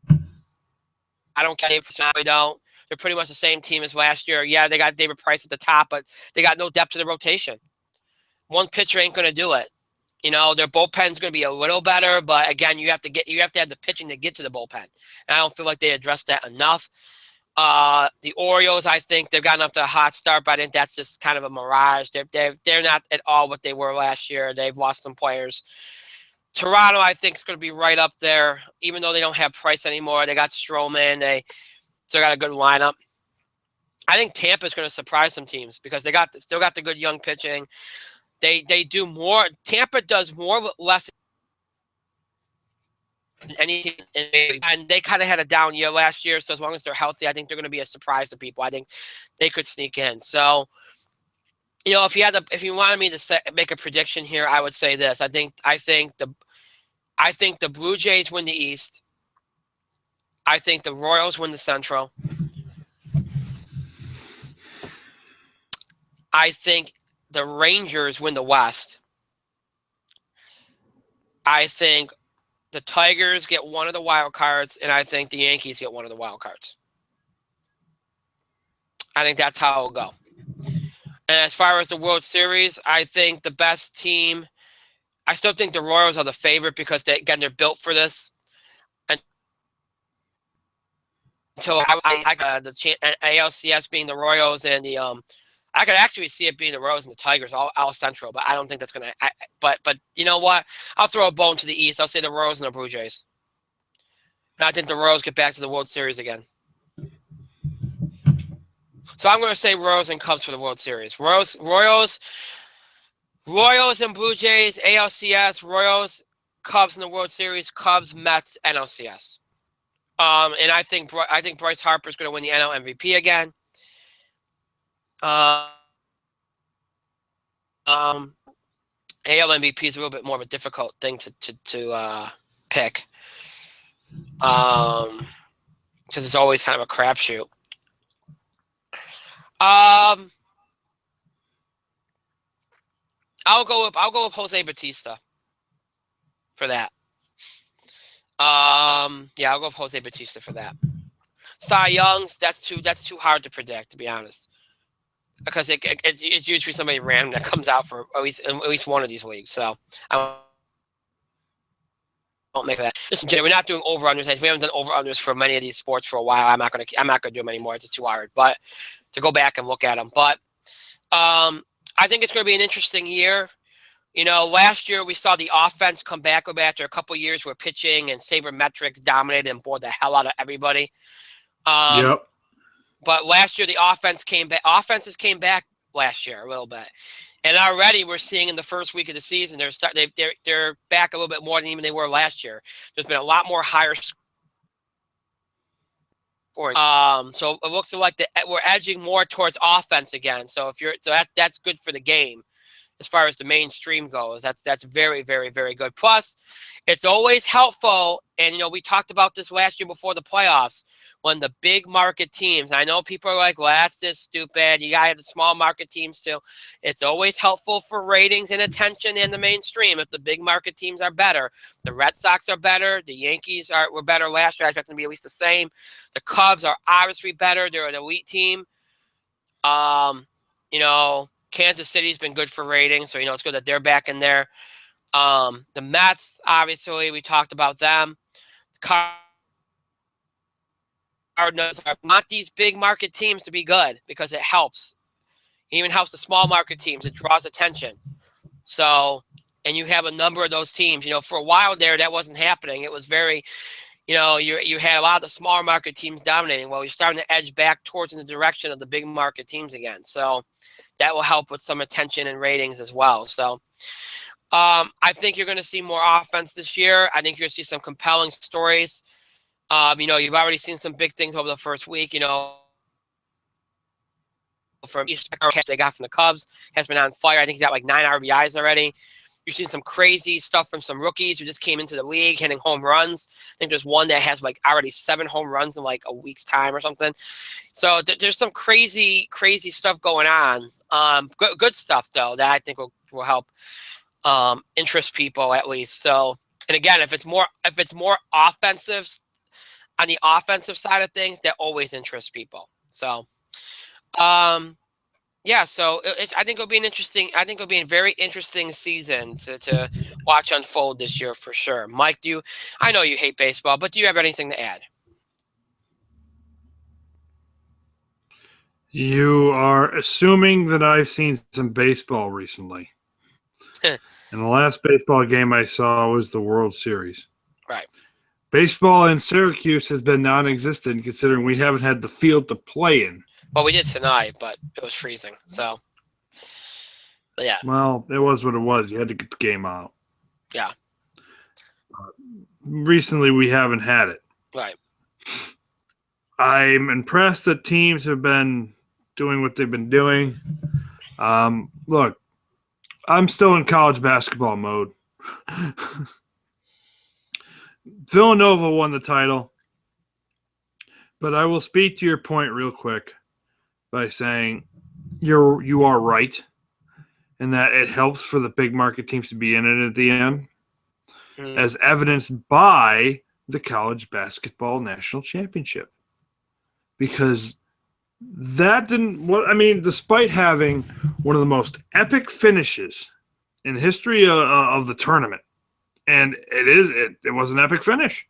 I don't care if they don't. They're pretty much the same team as last year. Yeah, they got David Price at the top, but they got no depth to the rotation. One pitcher ain't going to do it. Their bullpen's going to be a little better, but again, you have to have the pitching to get to the bullpen. And I don't feel like they addressed that enough. The Orioles, I think they've gotten off to a hot start, but I think that's just kind of a mirage. They're not at all what they were last year. They've lost some players. Toronto, I think, is going to be right up there, even though they don't have Price anymore. They got Stroman. They still got a good lineup. I think Tampa's going to surprise some teams because they still got the good young pitching. They do more. Tampa does more with less. Anything, and they kind of had a down year last year, so as long as they're healthy, I think they're going to be a surprise to people. I think they could sneak in. So, if you wanted me to make a prediction here, I would say this. I think the Blue Jays win the East. I think the Royals win the Central. I think the Rangers win the West. I think the Tigers get one of the wild cards, and I think the Yankees get one of the wild cards. I think that's how it'll go. And as far as the World Series, I think the best team, I still think the Royals are the favorite because, they're built for this. Until the ALCS being the Royals and I could actually see it being the Royals and the Tigers, all Central, but I don't think that's going to. But you know what? I'll throw a bone to the East. I'll say the Royals and the Blue Jays. And I think the Royals get back to the World Series again. So I'm going to say Royals and Cubs for the World Series. Royals and Blue Jays, ALCS, Royals, Cubs in the World Series, Cubs, Mets, NLCS. And I think Bryce Harper's going to win the NL MVP again. AL MVP is a little bit more of a difficult thing to pick, because it's always kind of a crapshoot. I'll go with Jose Bautista for that. Yeah, I'll go with Jose Bautista for that. Cy Young's that's too hard to predict, to be honest, because it's usually somebody random that comes out for at least one of these leagues. So I won't make that. Listen, Jay, we're not doing over-unders. We haven't done over-unders for many of these sports for a while. I'm not gonna do them anymore. It's just too hard. But to go back and look at them. But I think it's going to be an interesting year. Last year we saw the offense come back after a couple of years where pitching and sabermetrics dominated and bored the hell out of everybody. Yep. But last year the offenses came back last year a little bit, and already we're seeing in the first week of the season they're back a little bit more than even they were last year. There's been a lot more higher scoring. So it looks like we're edging more towards offense again. So that's good for the game. as far as the mainstream goes. That's very, very, very good. Plus, it's always helpful, and we talked about this last year before the playoffs, when the big market teams, I know people are like, well, that's just stupid. You got to have the small market teams too. It's always helpful for ratings and attention in the mainstream if the big market teams are better. The Red Sox are better. The Yankees were better last year. I expect them to be at least the same. The Cubs are obviously better. They're an elite team. Kansas City's been good for ratings, so it's good that they're back in there. The Mets, obviously, we talked about them. Cardinals, I want these big market teams to be good because it helps. It even helps the small market teams. It draws attention. So, and you have a number of those teams. For a while there, that wasn't happening. It was very, you had a lot of the smaller market teams dominating. Well, you're starting to edge back towards in the direction of the big market teams again. So that will help with some attention and ratings as well. So I think you're going to see more offense this year. I think you're going to see some compelling stories. You've already seen some big things over the first week, from each catch they got from the Cubs has been on fire. I think he's got like 9 RBIs already. You've seen some crazy stuff from some rookies who just came into the league hitting home runs. I think there's one that has like already 7 home runs in like a week's time or something. So there's some crazy, crazy stuff going on. Good stuff though that I think will help interest people at least. So, and again, if it's more offensive on the offensive side of things, that always interests people. So, so I think it'll be a very interesting season to watch unfold this year for sure. Mike, I know you hate baseball, but do you have anything to add? You are assuming that I've seen some baseball recently. And the last baseball game I saw was the World Series. Right. Baseball in Syracuse has been non-existent considering we haven't had the field to play in. Well, we did tonight, but it was freezing. So, but yeah. Well, it was what it was. You had to get the game out. Yeah. Recently, we haven't had it. Right. I'm impressed that teams have been doing what they've been doing. Look, I'm still in college basketball mode. Villanova won the title, but I will speak to your point real quick by saying you are right in that it helps for the big market teams to be in it at the end, as evidenced by the college basketball national championship. Because that despite having one of the most epic finishes in the history of the tournament, and it was an epic finish.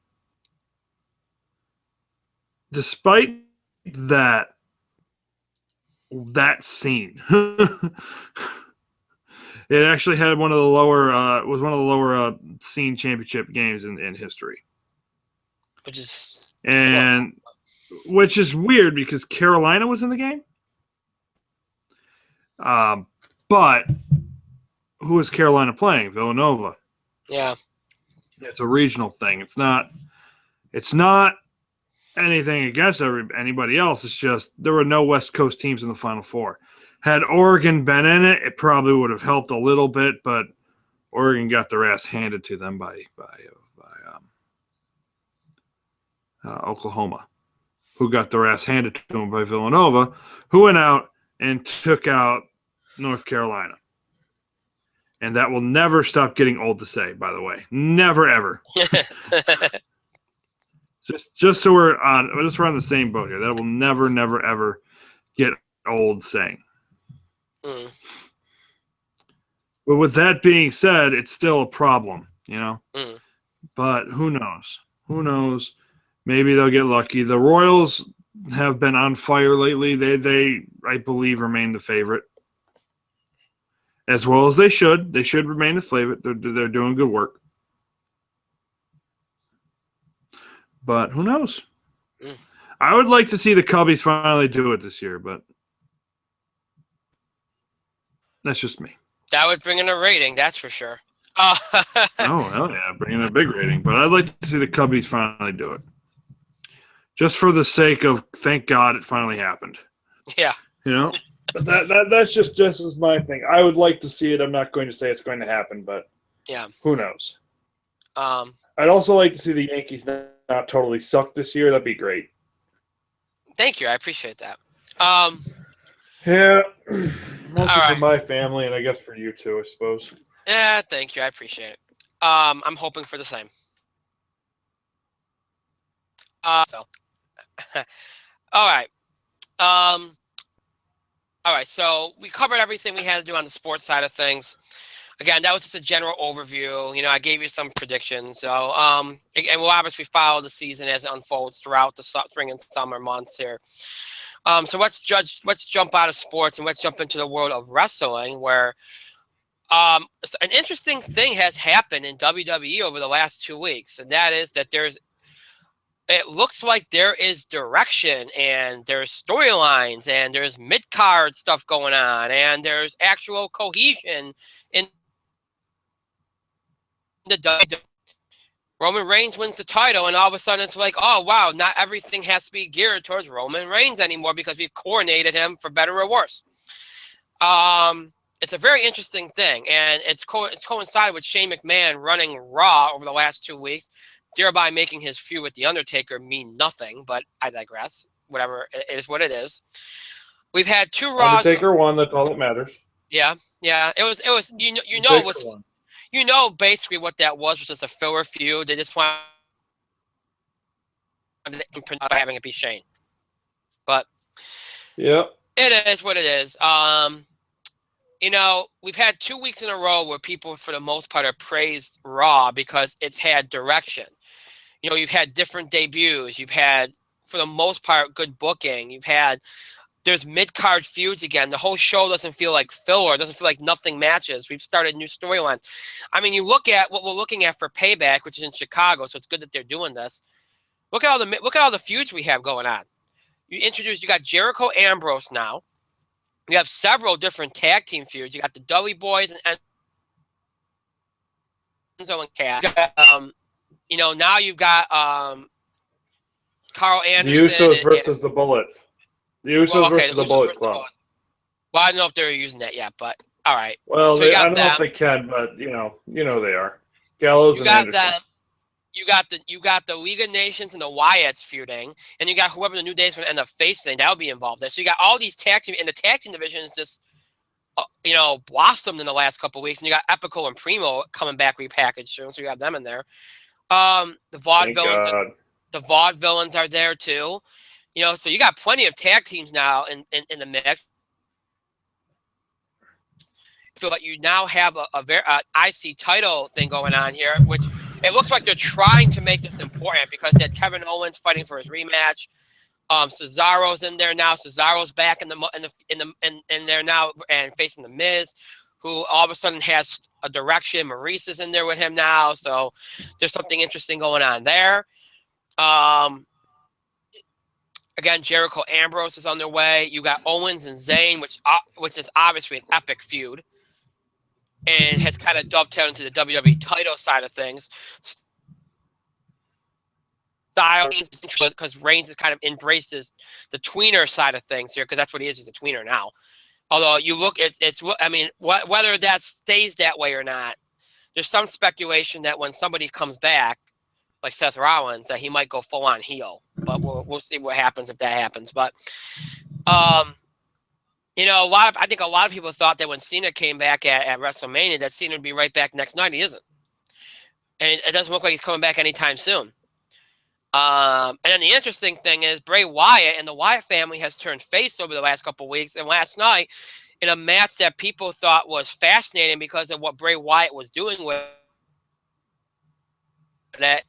Despite that scene, it actually had one of the lower scene championship games in history, which is weird because Carolina was in the game. But who is Carolina playing? Villanova. Yeah. It's a regional thing. It's not anything against anybody else. It's just there were no West Coast teams in the Final Four. Had Oregon been in it, it probably would have helped a little bit, but Oregon got their ass handed to them by Oklahoma, who got their ass handed to them by Villanova, who went out and took out North Carolina. And that will never stop getting old to say, by the way. Never, ever. just so we're on the same boat here. That will never, never, ever get old saying. But with that being said, it's still a problem, But who knows? Who knows? Maybe they'll get lucky. The Royals have been on fire lately. They I believe, remain the favorite. As well as they should. They should remain the favorite. They're doing good work. But who knows? I would like to see the Cubbies finally do it this year, but that's just me. That would bring in a rating, that's for sure. Oh, hell yeah, bring in a big rating. But I'd like to see the Cubbies finally do it. Just for the sake of, thank God it finally happened. Yeah. But that's just as my thing. I would like to see it. I'm not going to say it's going to happen, but Yeah. who knows? Um, I'd also like to see the Yankees not totally suck this year. That'd be great. Thank you. I appreciate that. Yeah, All mostly for right. my family, and I guess for you too, I suppose. Yeah, thank you. I appreciate it. I'm hoping for the same. So, all right. Um, all right. So we covered everything we had to do on the sports side of things. Again, that was just a general overview. You know, I gave you some predictions. So, and we'll obviously follow the season as it unfolds throughout the spring and summer months here. So let's jump out of sports and let's jump into the world of wrestling, where an interesting thing has happened in WWE over the last 2 weeks, and that is that it looks like there is direction and there's storylines and there's mid-card stuff going on and there's actual cohesion in the WWE. Roman Reigns wins the title, and all of a sudden it's like, oh, wow, not everything has to be geared towards Roman Reigns anymore because we've coordinated him for better or worse. It's a very interesting thing, and it's coincided with Shane McMahon running Raw over the last 2 weeks, thereby making his feud with The Undertaker mean nothing, but I digress. Whatever, it is what it is. We've had 2 Raws. Undertaker won, that's all that matters. Yeah. It was basically what that was just a filler feud. They just wanted by having it be Shane. But yeah, it is what it is. You know, we've had 2 weeks in a row where people, for the most part, have praised Raw because it's had direction. You know, you've had different debuts. You've had, for the most part, good booking. There's mid-card feuds again. The whole show doesn't feel like filler. It doesn't feel like nothing matches. We've started new storylines. I mean, you look at what we're looking at for Payback, which is in Chicago, so it's good that they're doing this. Look at all the feuds we have going on. You got Jericho Ambrose now. You have several different tag team feuds. You got the Dudley Boys and Enzo and Cass. You know, now you've got Carl Anderson. The Usos versus the Bullets. The Usos versus the Bullet Club. Well, I don't know if they're using that yet, but all right. Well, so I don't know if they can, but you know they are. Gallows and Anderson. You got the League of Nations and the Wyatts feuding, and you got whoever the New Day's going to end up facing. That'll be involved there. So you got all these tag team, and the tag team division is just, blossomed in the last couple of weeks. And you got Epico and Primo coming back repackaged soon, so you have them in there. The Vaudevillains are there too. You know, so you got plenty of tag teams now in the mix. Feel like you now have a very IC title thing going on here, which it looks like they're trying to make this important because they had Kevin Owens fighting for his rematch. Cesaro's in there now. Cesaro's back in there now and facing the Miz, who all of a sudden has a direction. Maurice is in there with him now, so there's something interesting going on there. Again, Jericho Ambrose is on their way. You got Owens and Zayn, which is obviously an epic feud, and has kind of dovetailed into the WWE title side of things. Styles, because Reigns has kind of embraces the tweener side of things here, because that's what he is. He's a tweener now. Although you look, whether that stays that way or not, there's some speculation that when somebody comes back, like Seth Rollins, that he might go full on heel. But we'll see what happens if that happens. But you know, I think a lot of people thought that when Cena came back at WrestleMania, that Cena would be right back next night. He isn't, and it doesn't look like he's coming back anytime soon. And then the interesting thing is Bray Wyatt and the Wyatt family has turned face over the last couple of weeks. And last night, in a match that people thought was fascinating because of what Bray Wyatt was doing with that,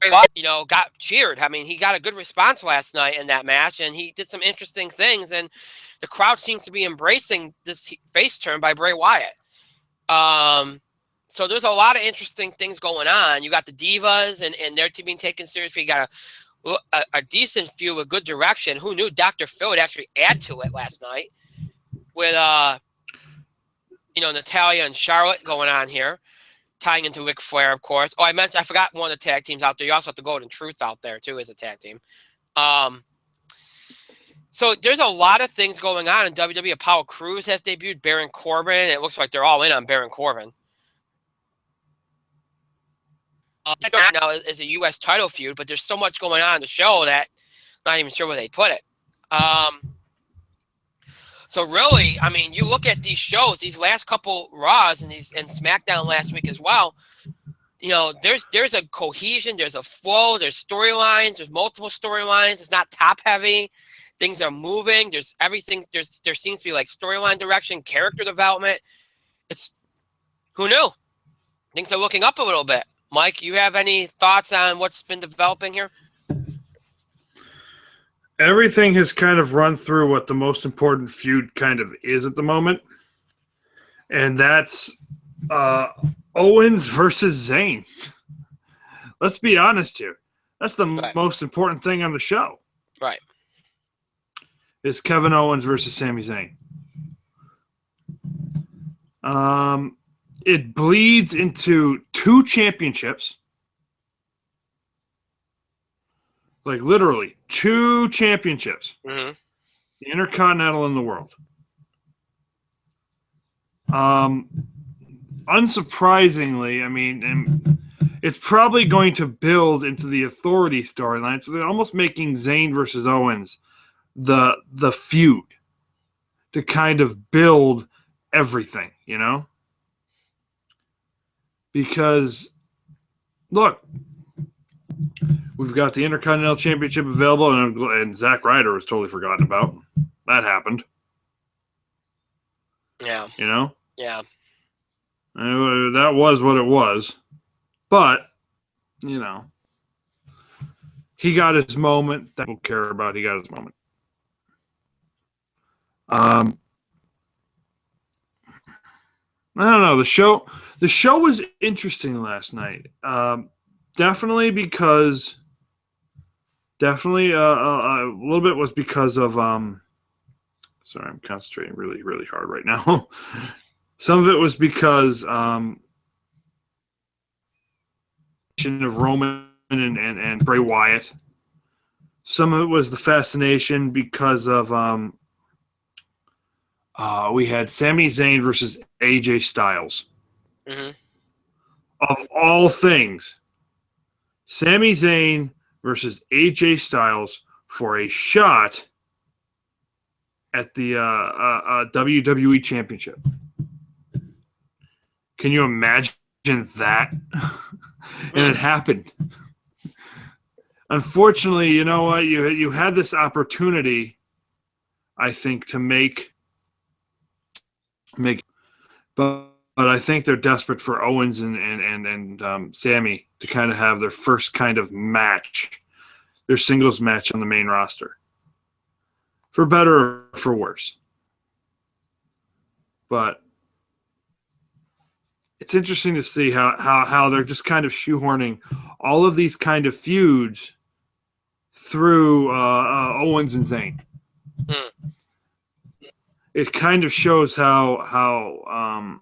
got cheered. I mean, he got a good response last night in that match, and he did some interesting things, and the crowd seems to be embracing this face turn by Bray Wyatt. So there's a lot of interesting things going on. You got the Divas and their team being taken seriously. You got a decent feud with good direction. Who knew Dr. Phil would actually add to it last night with, Natalya and Charlotte going on here, tying into Ric Flair, of course. Oh, I forgot one of the tag teams out there. You also have the Golden Truth out there, too, as a tag team. So there's a lot of things going on in WWE. Apollo Crews has debuted, Baron Corbin. It looks like they're all in on Baron Corbin. Now is a U.S. title feud, but there's so much going on in the show that I'm not even sure where they put it. So really, I mean, you look at these shows, these last couple Raws and SmackDown last week as well. You know, there's a cohesion, there's a flow, there's storylines, there's multiple storylines. It's not top heavy. Things are moving. There's everything. There seems to be like storyline direction, character development. It's who knew? Things are looking up a little bit. Mike, you have any thoughts on what's been developing here? Everything has kind of run through what the most important feud kind of is at the moment, and that's Owens versus Zayn. Let's be honest here. That's the most important thing on the show. Right. Is Kevin Owens versus Sami Zayn. It bleeds into 2 championships. Like literally 2 championships. Mm-hmm. The Intercontinental and the World. Unsurprisingly, I mean, it's probably going to build into the Authority storyline. So they're almost making Zayn versus Owens the feud to kind of build everything, you know? Because, look, we've got the Intercontinental Championship available, and Zack Ryder was totally forgotten about. That happened. Yeah. You know? Yeah. That was what it was. But, you know, he got his moment. That people care about. He got his moment. I don't know. The show was interesting last night. Definitely because a little bit was because of sorry, I'm concentrating really, really hard right now. Some of it was because of Roman and Bray Wyatt. Some of it was the fascination because of we had Sami Zayn versus AJ Styles. Mm-hmm. Of all things, Sami Zayn versus AJ Styles for a shot at the WWE Championship. Can you imagine that? And it happened. Unfortunately, you know what? You had this opportunity, I think, to make, but I think they're desperate for Owens and Sammy to kind of have their first kind of match, their singles match on the main roster, for better or for worse. But it's interesting to see how they're just kind of shoehorning all of these kind of feuds through Owens and Zayn. Mm. It kind of shows how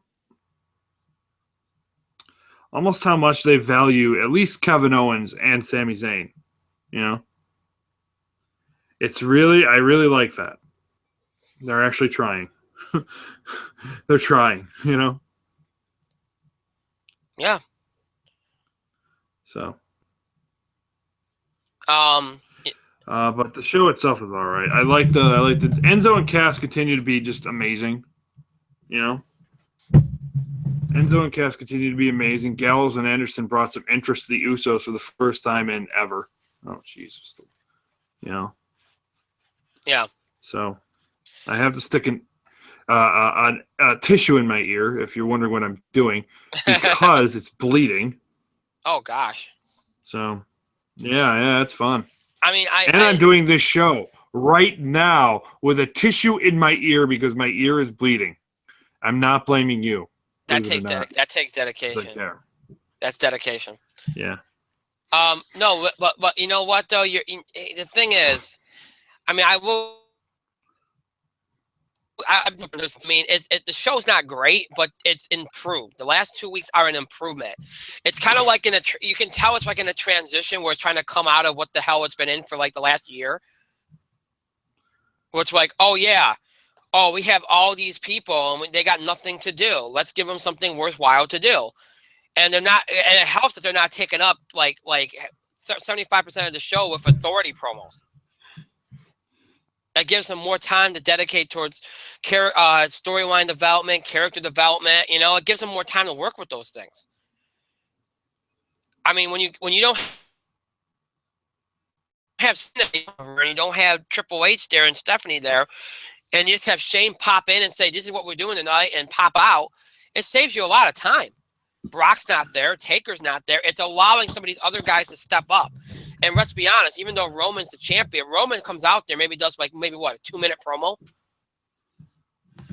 almost how much they value at least Kevin Owens and Sami Zayn. You know, I really like that. They're actually trying. They're trying. You know. Yeah. So. But the show itself is all right. I like the Enzo and Cass continue to be just amazing. You know, Enzo and Cass continue to be amazing. Gallows and Anderson brought some interest to the Usos for the first time in ever. Oh Jesus, you know. Yeah. So, I have to stick a tissue in my ear if you're wondering what I'm doing because it's bleeding. Oh gosh. So, yeah, it's fun. I mean, I'm doing this show right now with a tissue in my ear because my ear is bleeding. I'm not blaming you. That takes dedication. That's dedication. Yeah. No, but you know what though? The thing is, I mean, the show's not great, but it's improved. The last 2 weeks are an improvement. It's kind of like you can tell it's like in a transition where it's trying to come out of what the hell it's been in for like the last year. where it's like, oh yeah, oh we have all these people and they got nothing to do. Let's give them something worthwhile to do. And they're not, and it helps that they're not taking up like 75% of the show with authority promos. That gives them more time to dedicate towards storyline development, character development. You know, it gives them more time to work with those things. I mean, when you don't have Cindy and you don't have Triple H there and Stephanie there, and you just have Shane pop in and say, "This is what we're doing tonight," and pop out, it saves you a lot of time. Brock's not there, Taker's not there. It's allowing some of these other guys to step up. And let's be honest, even though Roman's the champion, Roman comes out there, maybe does like maybe what, a 2-minute promo.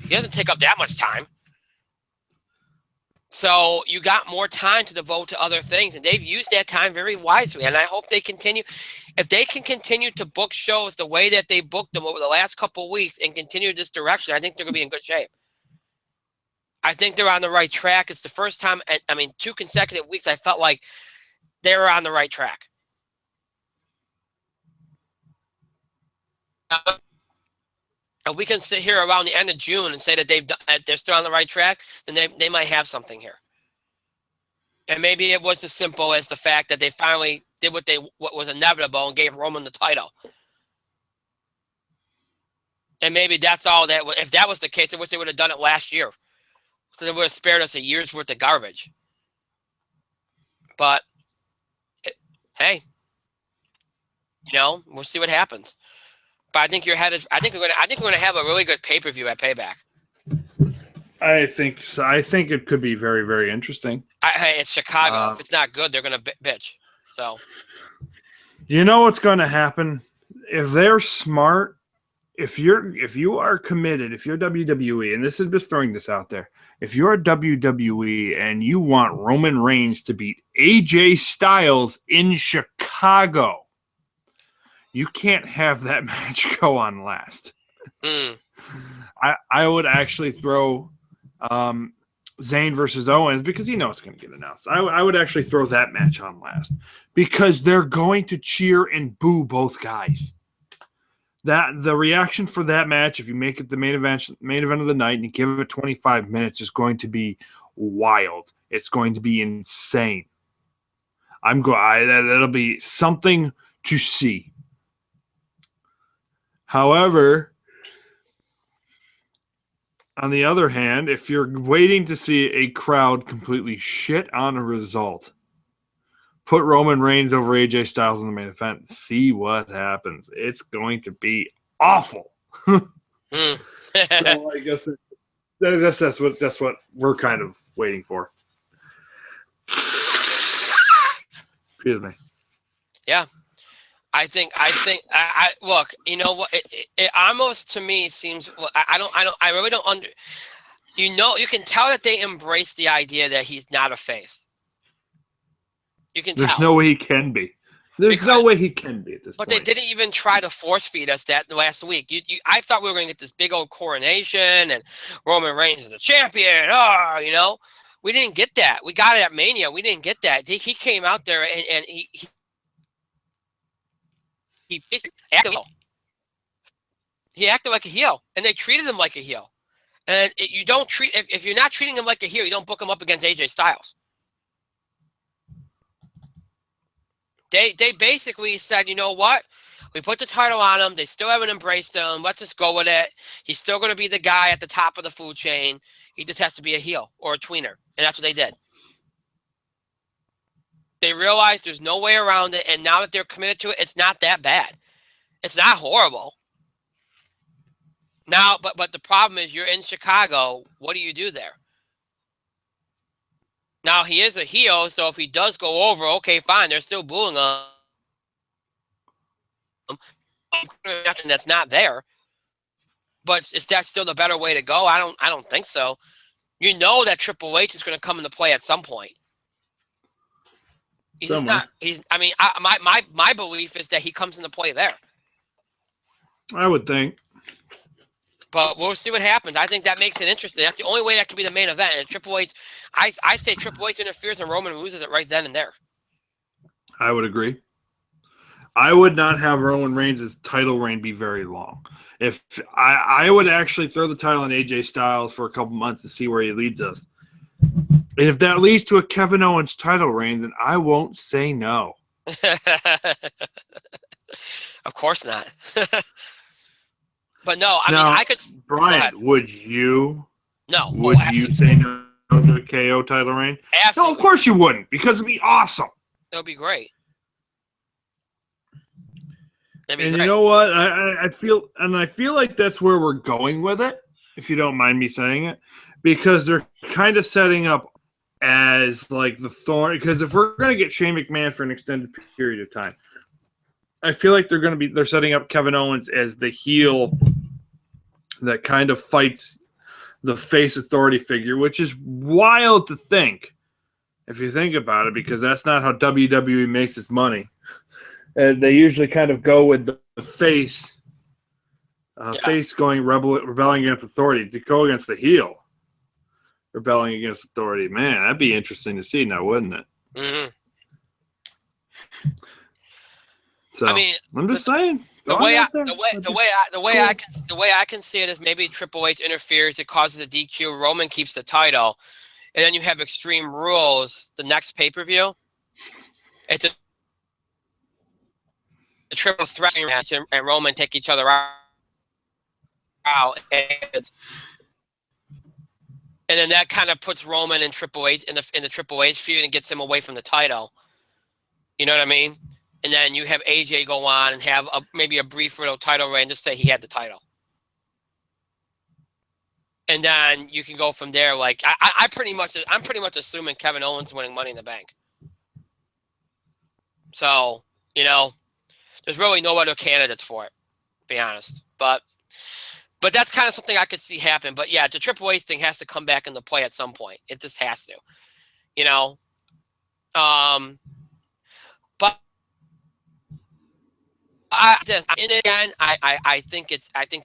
He doesn't take up that much time. So you got more time to devote to other things, and they've used that time very wisely. And I hope they continue. If they can continue to book shows the way that they booked them over the last couple of weeks and continue this direction, I think they're going to be in good shape. I think they're on the right track. It's the first time, 2 consecutive weeks, I felt like they were on the right track. If we can sit here around the end of June and say that they're still on the right track, then they might have something here. And maybe it was as simple as the fact that they finally did what was inevitable and gave Roman the title. And maybe that's all that. If that was the case, I wish they would have done it last year. So they would have spared us a year's worth of garbage. But hey, we'll see what happens. But I think I think we're going to have a really good pay-per-view at Payback. I think so. I think it could be very, very interesting. Hey, it's Chicago. If it's not good, they're going to bitch. So, you know what's going to happen if they're smart. If you are committed, if you're WWE, and this is just throwing this out there, if you're WWE and you want Roman Reigns to beat AJ Styles in Chicago, you can't have that match go on last. I would actually throw Zayn versus Owens, because it's going to get announced. I would actually throw that match on last, because they're going to cheer and boo both guys. The reaction for that match, if you make it the main event of the night and you give it 25 minutes, is going to be wild. It's going to be insane. That'll be something to see. However, on the other hand, if you're waiting to see a crowd completely shit on a result, put Roman Reigns over AJ Styles in the main event. See what happens. It's going to be awful. So I guess that's what we're kind of waiting for. Excuse me. Yeah. I think look, you know what? It almost to me seems, I really don't you can tell that they embrace the idea that he's not a face. You can tell. There's no way he can be. No way he can be at this point. But they didn't even try to force feed us that last week. I thought we were going to get this big old coronation and Roman Reigns is the champion. We didn't get that. We got it at Mania. We didn't get that. He came out there and he basically acted like a heel, and they treated him like a heel. And you don't treat if you're not treating him like a heel, you don't book him up against AJ Styles. They basically said, you know what? We put the title on him. They still haven't embraced him. Let's just go with it. He's still going to be the guy at the top of the food chain. He just has to be a heel or a tweener, and that's what they did. They realized there's no way around it, and now that they're committed to it, it's not that bad. It's not horrible. Now, but the problem is you're in Chicago. What do you do there? Now, he is a heel, so if he does go over, okay, fine. They're still booing him. Nothing that's not there. But is that still the better way to go? I don't think so. You know that Triple H is going to come into play at some point. He's just not. My belief is that he comes into play there. I would think. But we'll see what happens. I think that makes it interesting. That's the only way that could be the main event. And Triple H, I say Triple H interferes and Roman loses it right then and there. I would agree. I would not have Roman Reigns' title reign be very long. If I would actually throw the title on AJ Styles for a couple months and see where he leads us. And if that leads to a Kevin Owens title reign, then I won't say no. Of course not. But no, I now, mean, I could. Brian, would you? No. Would you say no to a KO title reign? Absolutely. No, of course you wouldn't, because it'd be awesome. It would be great. And you know what? I feel like that's where we're going with it, if you don't mind me saying it, because they're kind of setting up as like the thorn. Because if we're going to get Shane McMahon for an extended period of time, I feel like they're setting up Kevin Owens as the heel that kind of fights the face authority figure, which is wild to think if you think about it, because that's not how WWE makes its money. They usually kind of go with the face, face going rebelling against authority, to go against the heel, rebelling against authority. Man, that'd be interesting to see now, wouldn't it? Mm-hmm. So I mean, I'm just saying. The way I can see it is maybe Triple H interferes, it causes a DQ, Roman keeps the title, and then you have Extreme Rules the next pay-per-view. It's a triple threat match, and Roman take each other out, and then that kind of puts Roman and Triple H in the Triple H feud and gets him away from the title. You know what I mean? And then you have AJ go on and have maybe a brief little title reign, just say he had the title. And then you can go from there. Like I'm pretty much assuming Kevin Owens winning Money in the Bank. So, there's really no other candidates for it, to be honest. But that's kind of something I could see happen. But yeah, the Triple H thing has to come back into play at some point. It just has to, But I think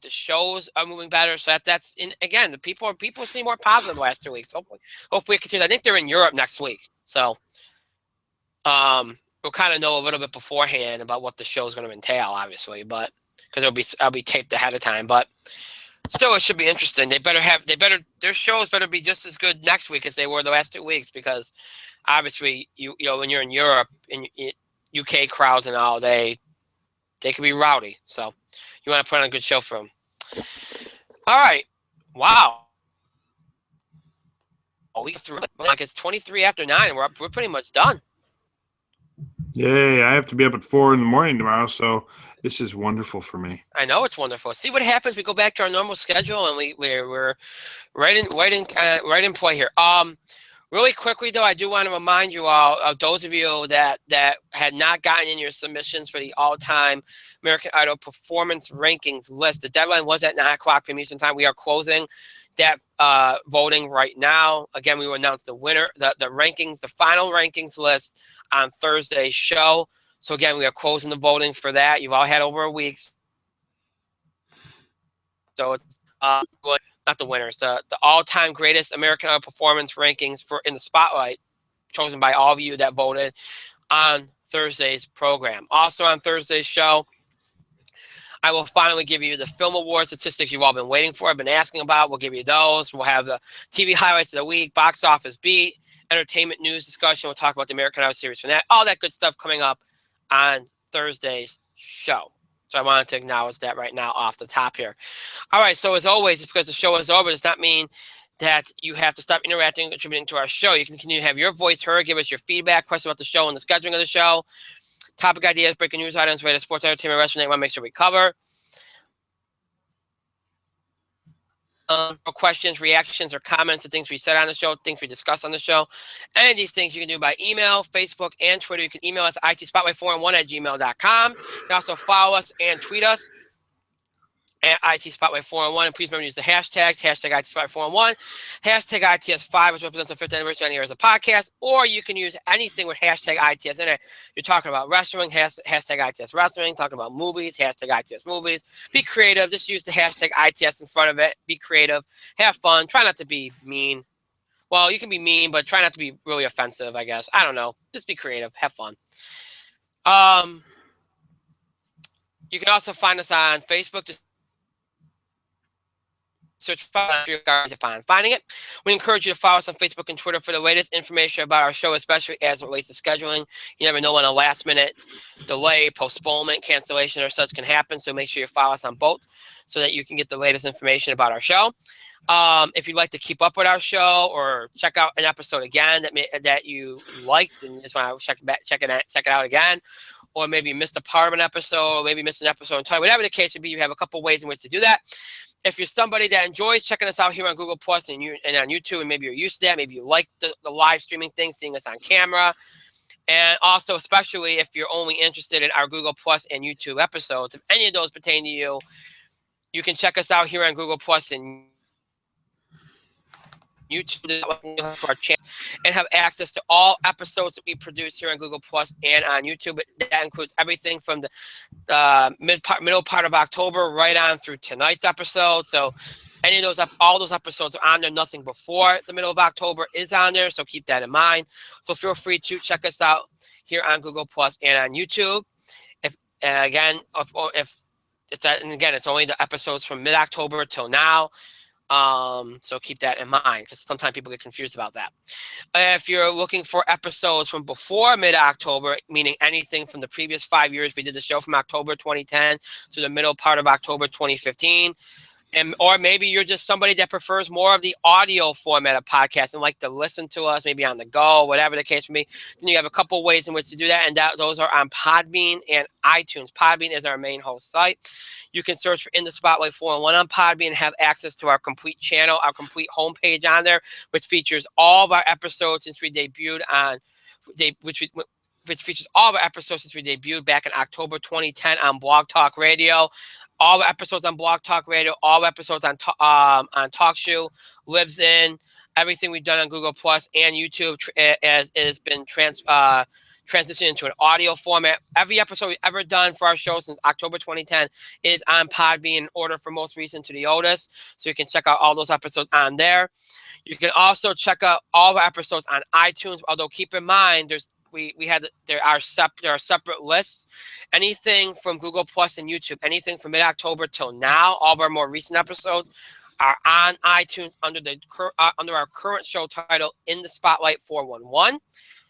the shows are moving better. So that's again, the people seem more positive the last 2 weeks. Hopefully it continues. I think they're in Europe next week, so we'll kind of know a little bit beforehand about what the show is going to entail, obviously, but because it'll be taped ahead of time. But still, it should be interesting. Their shows better be just as good next week as they were the last 2 weeks, because obviously when you're in Europe and UK crowds and all, they can be rowdy. So you want to put on a good show for them. All right. Wow. We through like it's 23 after 9. We're pretty much done. Yay, I have to be up at 4 a.m. tomorrow, so this is wonderful for me. I know it's wonderful. See what happens. We go back to our normal schedule, and we're right in play here. Really quickly though, I do want to remind you all, of those of you that had not gotten in your submissions for the all-time American Idol performance rankings list. The deadline was at 9:00 p.m. Eastern Time. We are closing that voting right now. Again, we will announce the winner, the rankings, the final rankings list on Thursday's show. So again, we are closing the voting for that. You've all had over a week. So it's not the winners, the all-time greatest American Idol performance rankings in the spotlight, chosen by all of you that voted on Thursday's program. Also on Thursday's show, I will finally give you the Film Award statistics you've all been waiting for, I've been asking about. We'll give you those. We'll have the TV highlights of the week, box office beat, entertainment news discussion. We'll talk about the American Idol series from that. All that good stuff coming up on Thursday's show. So I wanted to acknowledge that right now off the top here. All right, so as always, just because the show is over does not mean that you have to stop interacting and contributing to our show. You can continue to have your voice heard, give us your feedback, questions about the show and the scheduling of the show, topic ideas, breaking news items, related sports, entertainment, wrestling, want to make sure we cover. Questions, reactions, or comments to things we said on the show, things we discussed on the show. Any of these things you can do by email, Facebook, and Twitter. You can email us at itspotlight411@gmail.com. You can also follow us and tweet us at itspotlight411. And please remember to use the hashtags, hashtag itspotlight411, hashtag ITS5, which represents the 5th anniversary on here as a podcast, or you can use anything with hashtag ITS in it. You're talking about wrestling, hashtag ITS wrestling, talking about movies, hashtag ITS movies. Be creative. Just use the hashtag ITS in front of it. Be creative. Have fun. Try not to be mean. Well, you can be mean, but try not to be really offensive, I guess. I don't know. Just be creative. Have fun. You can also find us on Facebook. Just search upon finding it. We encourage you to follow us on Facebook and Twitter for the latest information about our show, especially as it relates to scheduling. You never know when a last minute delay, postponement, cancellation, or such can happen. So make sure you follow us on both so that you can get the latest information about our show. If you'd like to keep up with our show or check out an episode again that you liked and you just want to check it out again, or maybe you missed a part of an episode, or maybe missed an episode entirely, whatever the case would be, you have a couple ways in which to do that. If you're somebody that enjoys checking us out here on Google Plus and on YouTube, and maybe you're used to that, maybe you like the live streaming thing, seeing us on camera, and also especially if you're only interested in our Google Plus and YouTube episodes, if any of those pertain to you, you can check us out here on Google Plus and YouTube for our channel and have access to all episodes that we produce here on Google Plus and on YouTube. That includes everything from the middle part of October right on through tonight's episode. So any of those, all those episodes are on there. Nothing before the middle of October is on there. So keep that in mind. So feel free to check us out here on Google Plus and on YouTube. If it's only the episodes from mid-October till now. So keep that in mind because sometimes people get confused about that. If you're looking for episodes from before mid-October, meaning anything from the previous 5 years, we did the show from October 2010 to the middle part of October 2015. Or maybe you're just somebody that prefers more of the audio format of podcasts and like to listen to us maybe on the go, whatever the case may be. Then you have a couple ways in which to do that, and those are on Podbean and iTunes. Podbean is our main host site. You can search for In the Spotlight 4-in-1 on Podbean and have access to our complete channel, our complete homepage on there, which features all of our episodes since we debuted which features all of our episodes since we debuted back in October 2010 on Blog Talk Radio. All the episodes on Blog Talk Radio, all episodes on TalkShoe, Lives In, everything we've done on Google Plus and YouTube has been transitioned into an audio format. Every episode we've ever done for our show since October 2010 is on Podbean in order for most recent to the oldest. So you can check out all those episodes on there. You can also check out all the episodes on iTunes, although keep in mind there are separate lists. Anything from Google Plus and YouTube, anything from mid-October till now, all of our more recent episodes are on iTunes under our current show title, In the Spotlight 4-1-1.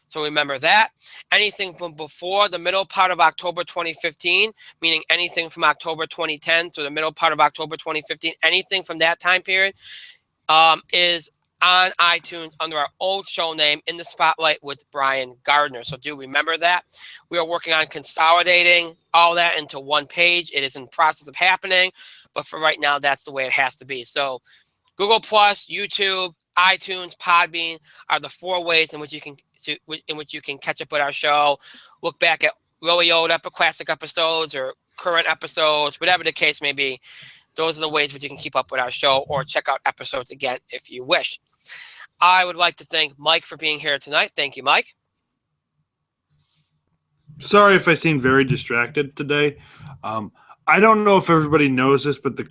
So remember that. Anything from before the middle part of October 2015, meaning anything from October 2010 to the middle part of October 2015, anything from that time period is on iTunes under our old show name, In the Spotlight with Brian Gardner. So do remember that. We are working on consolidating all that into one page. It is in process of happening, but for right now, that's the way it has to be. So Google Plus, YouTube, iTunes, Podbean are the four ways in which you can catch up with our show, look back at really old classic episodes or current episodes, whatever the case may be. Those are the ways which you can keep up with our show or check out episodes again if you wish. I would like to thank Mike for being here tonight. Thank you, Mike. Sorry if I seem very distracted today. I don't know if everybody knows this, but the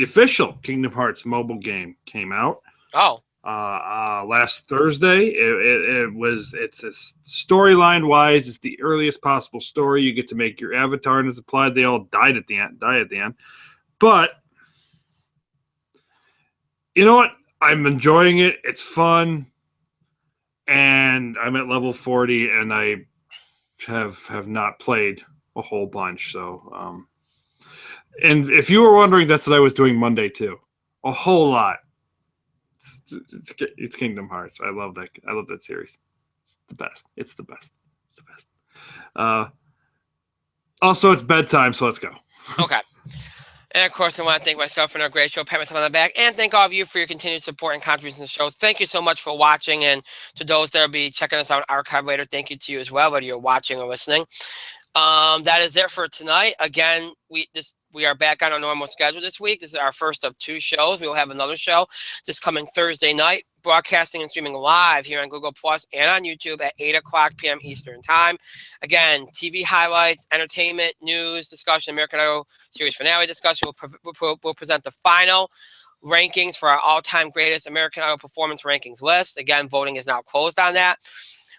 official Kingdom Hearts mobile game came out. Oh. Last Thursday. It's a storyline wise, it's the earliest possible story. You get to make your avatar, and as applied, they all die at the end. But you know what? I'm enjoying it. It's fun. And I'm at level 40 and I have not played a whole bunch. So and if you were wondering, that's what I was doing Monday too. A whole lot. It's Kingdom Hearts. I love that series. It's the best. It's the best. Also, it's bedtime, so let's go. Okay. And, of course, I want to thank myself for another great show, pat myself on the back, and thank all of you for your continued support and contributions to the show. Thank you so much for watching, and to those that will be checking us out on archive later, thank you to you as well, whether you're watching or listening. That is it for tonight. Again, we are back on our normal schedule this week. This is our first of two shows. We will have another show this coming Thursday night, broadcasting and streaming live here on Google Plus and on YouTube at 8:00 p.m. Eastern Time. Again, TV highlights, entertainment, news, discussion, American Idol series finale discussion. We'll present the final rankings for our all-time greatest American Idol performance rankings list. Again, voting is now closed on that.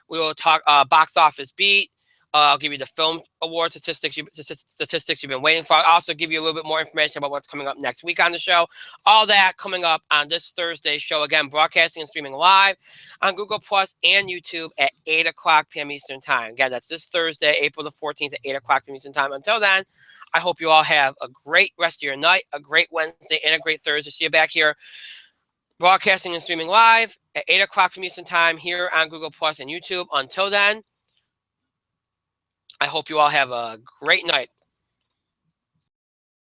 We will talk box office beat, I'll give you the film award statistics you've been waiting for. I'll also give you a little bit more information about what's coming up next week on the show. All that coming up on this Thursday show. Again, broadcasting and streaming live on Google Plus and YouTube at 8 o'clock p.m. Eastern Time. Again, that's this Thursday, April the 14th at 8 o'clock p.m. Eastern Time. Until then, I hope you all have a great rest of your night, a great Wednesday, and a great Thursday. See you back here broadcasting and streaming live at 8 o'clock p.m. Eastern Time here on Google Plus and YouTube. Until then, I hope you all have a great night.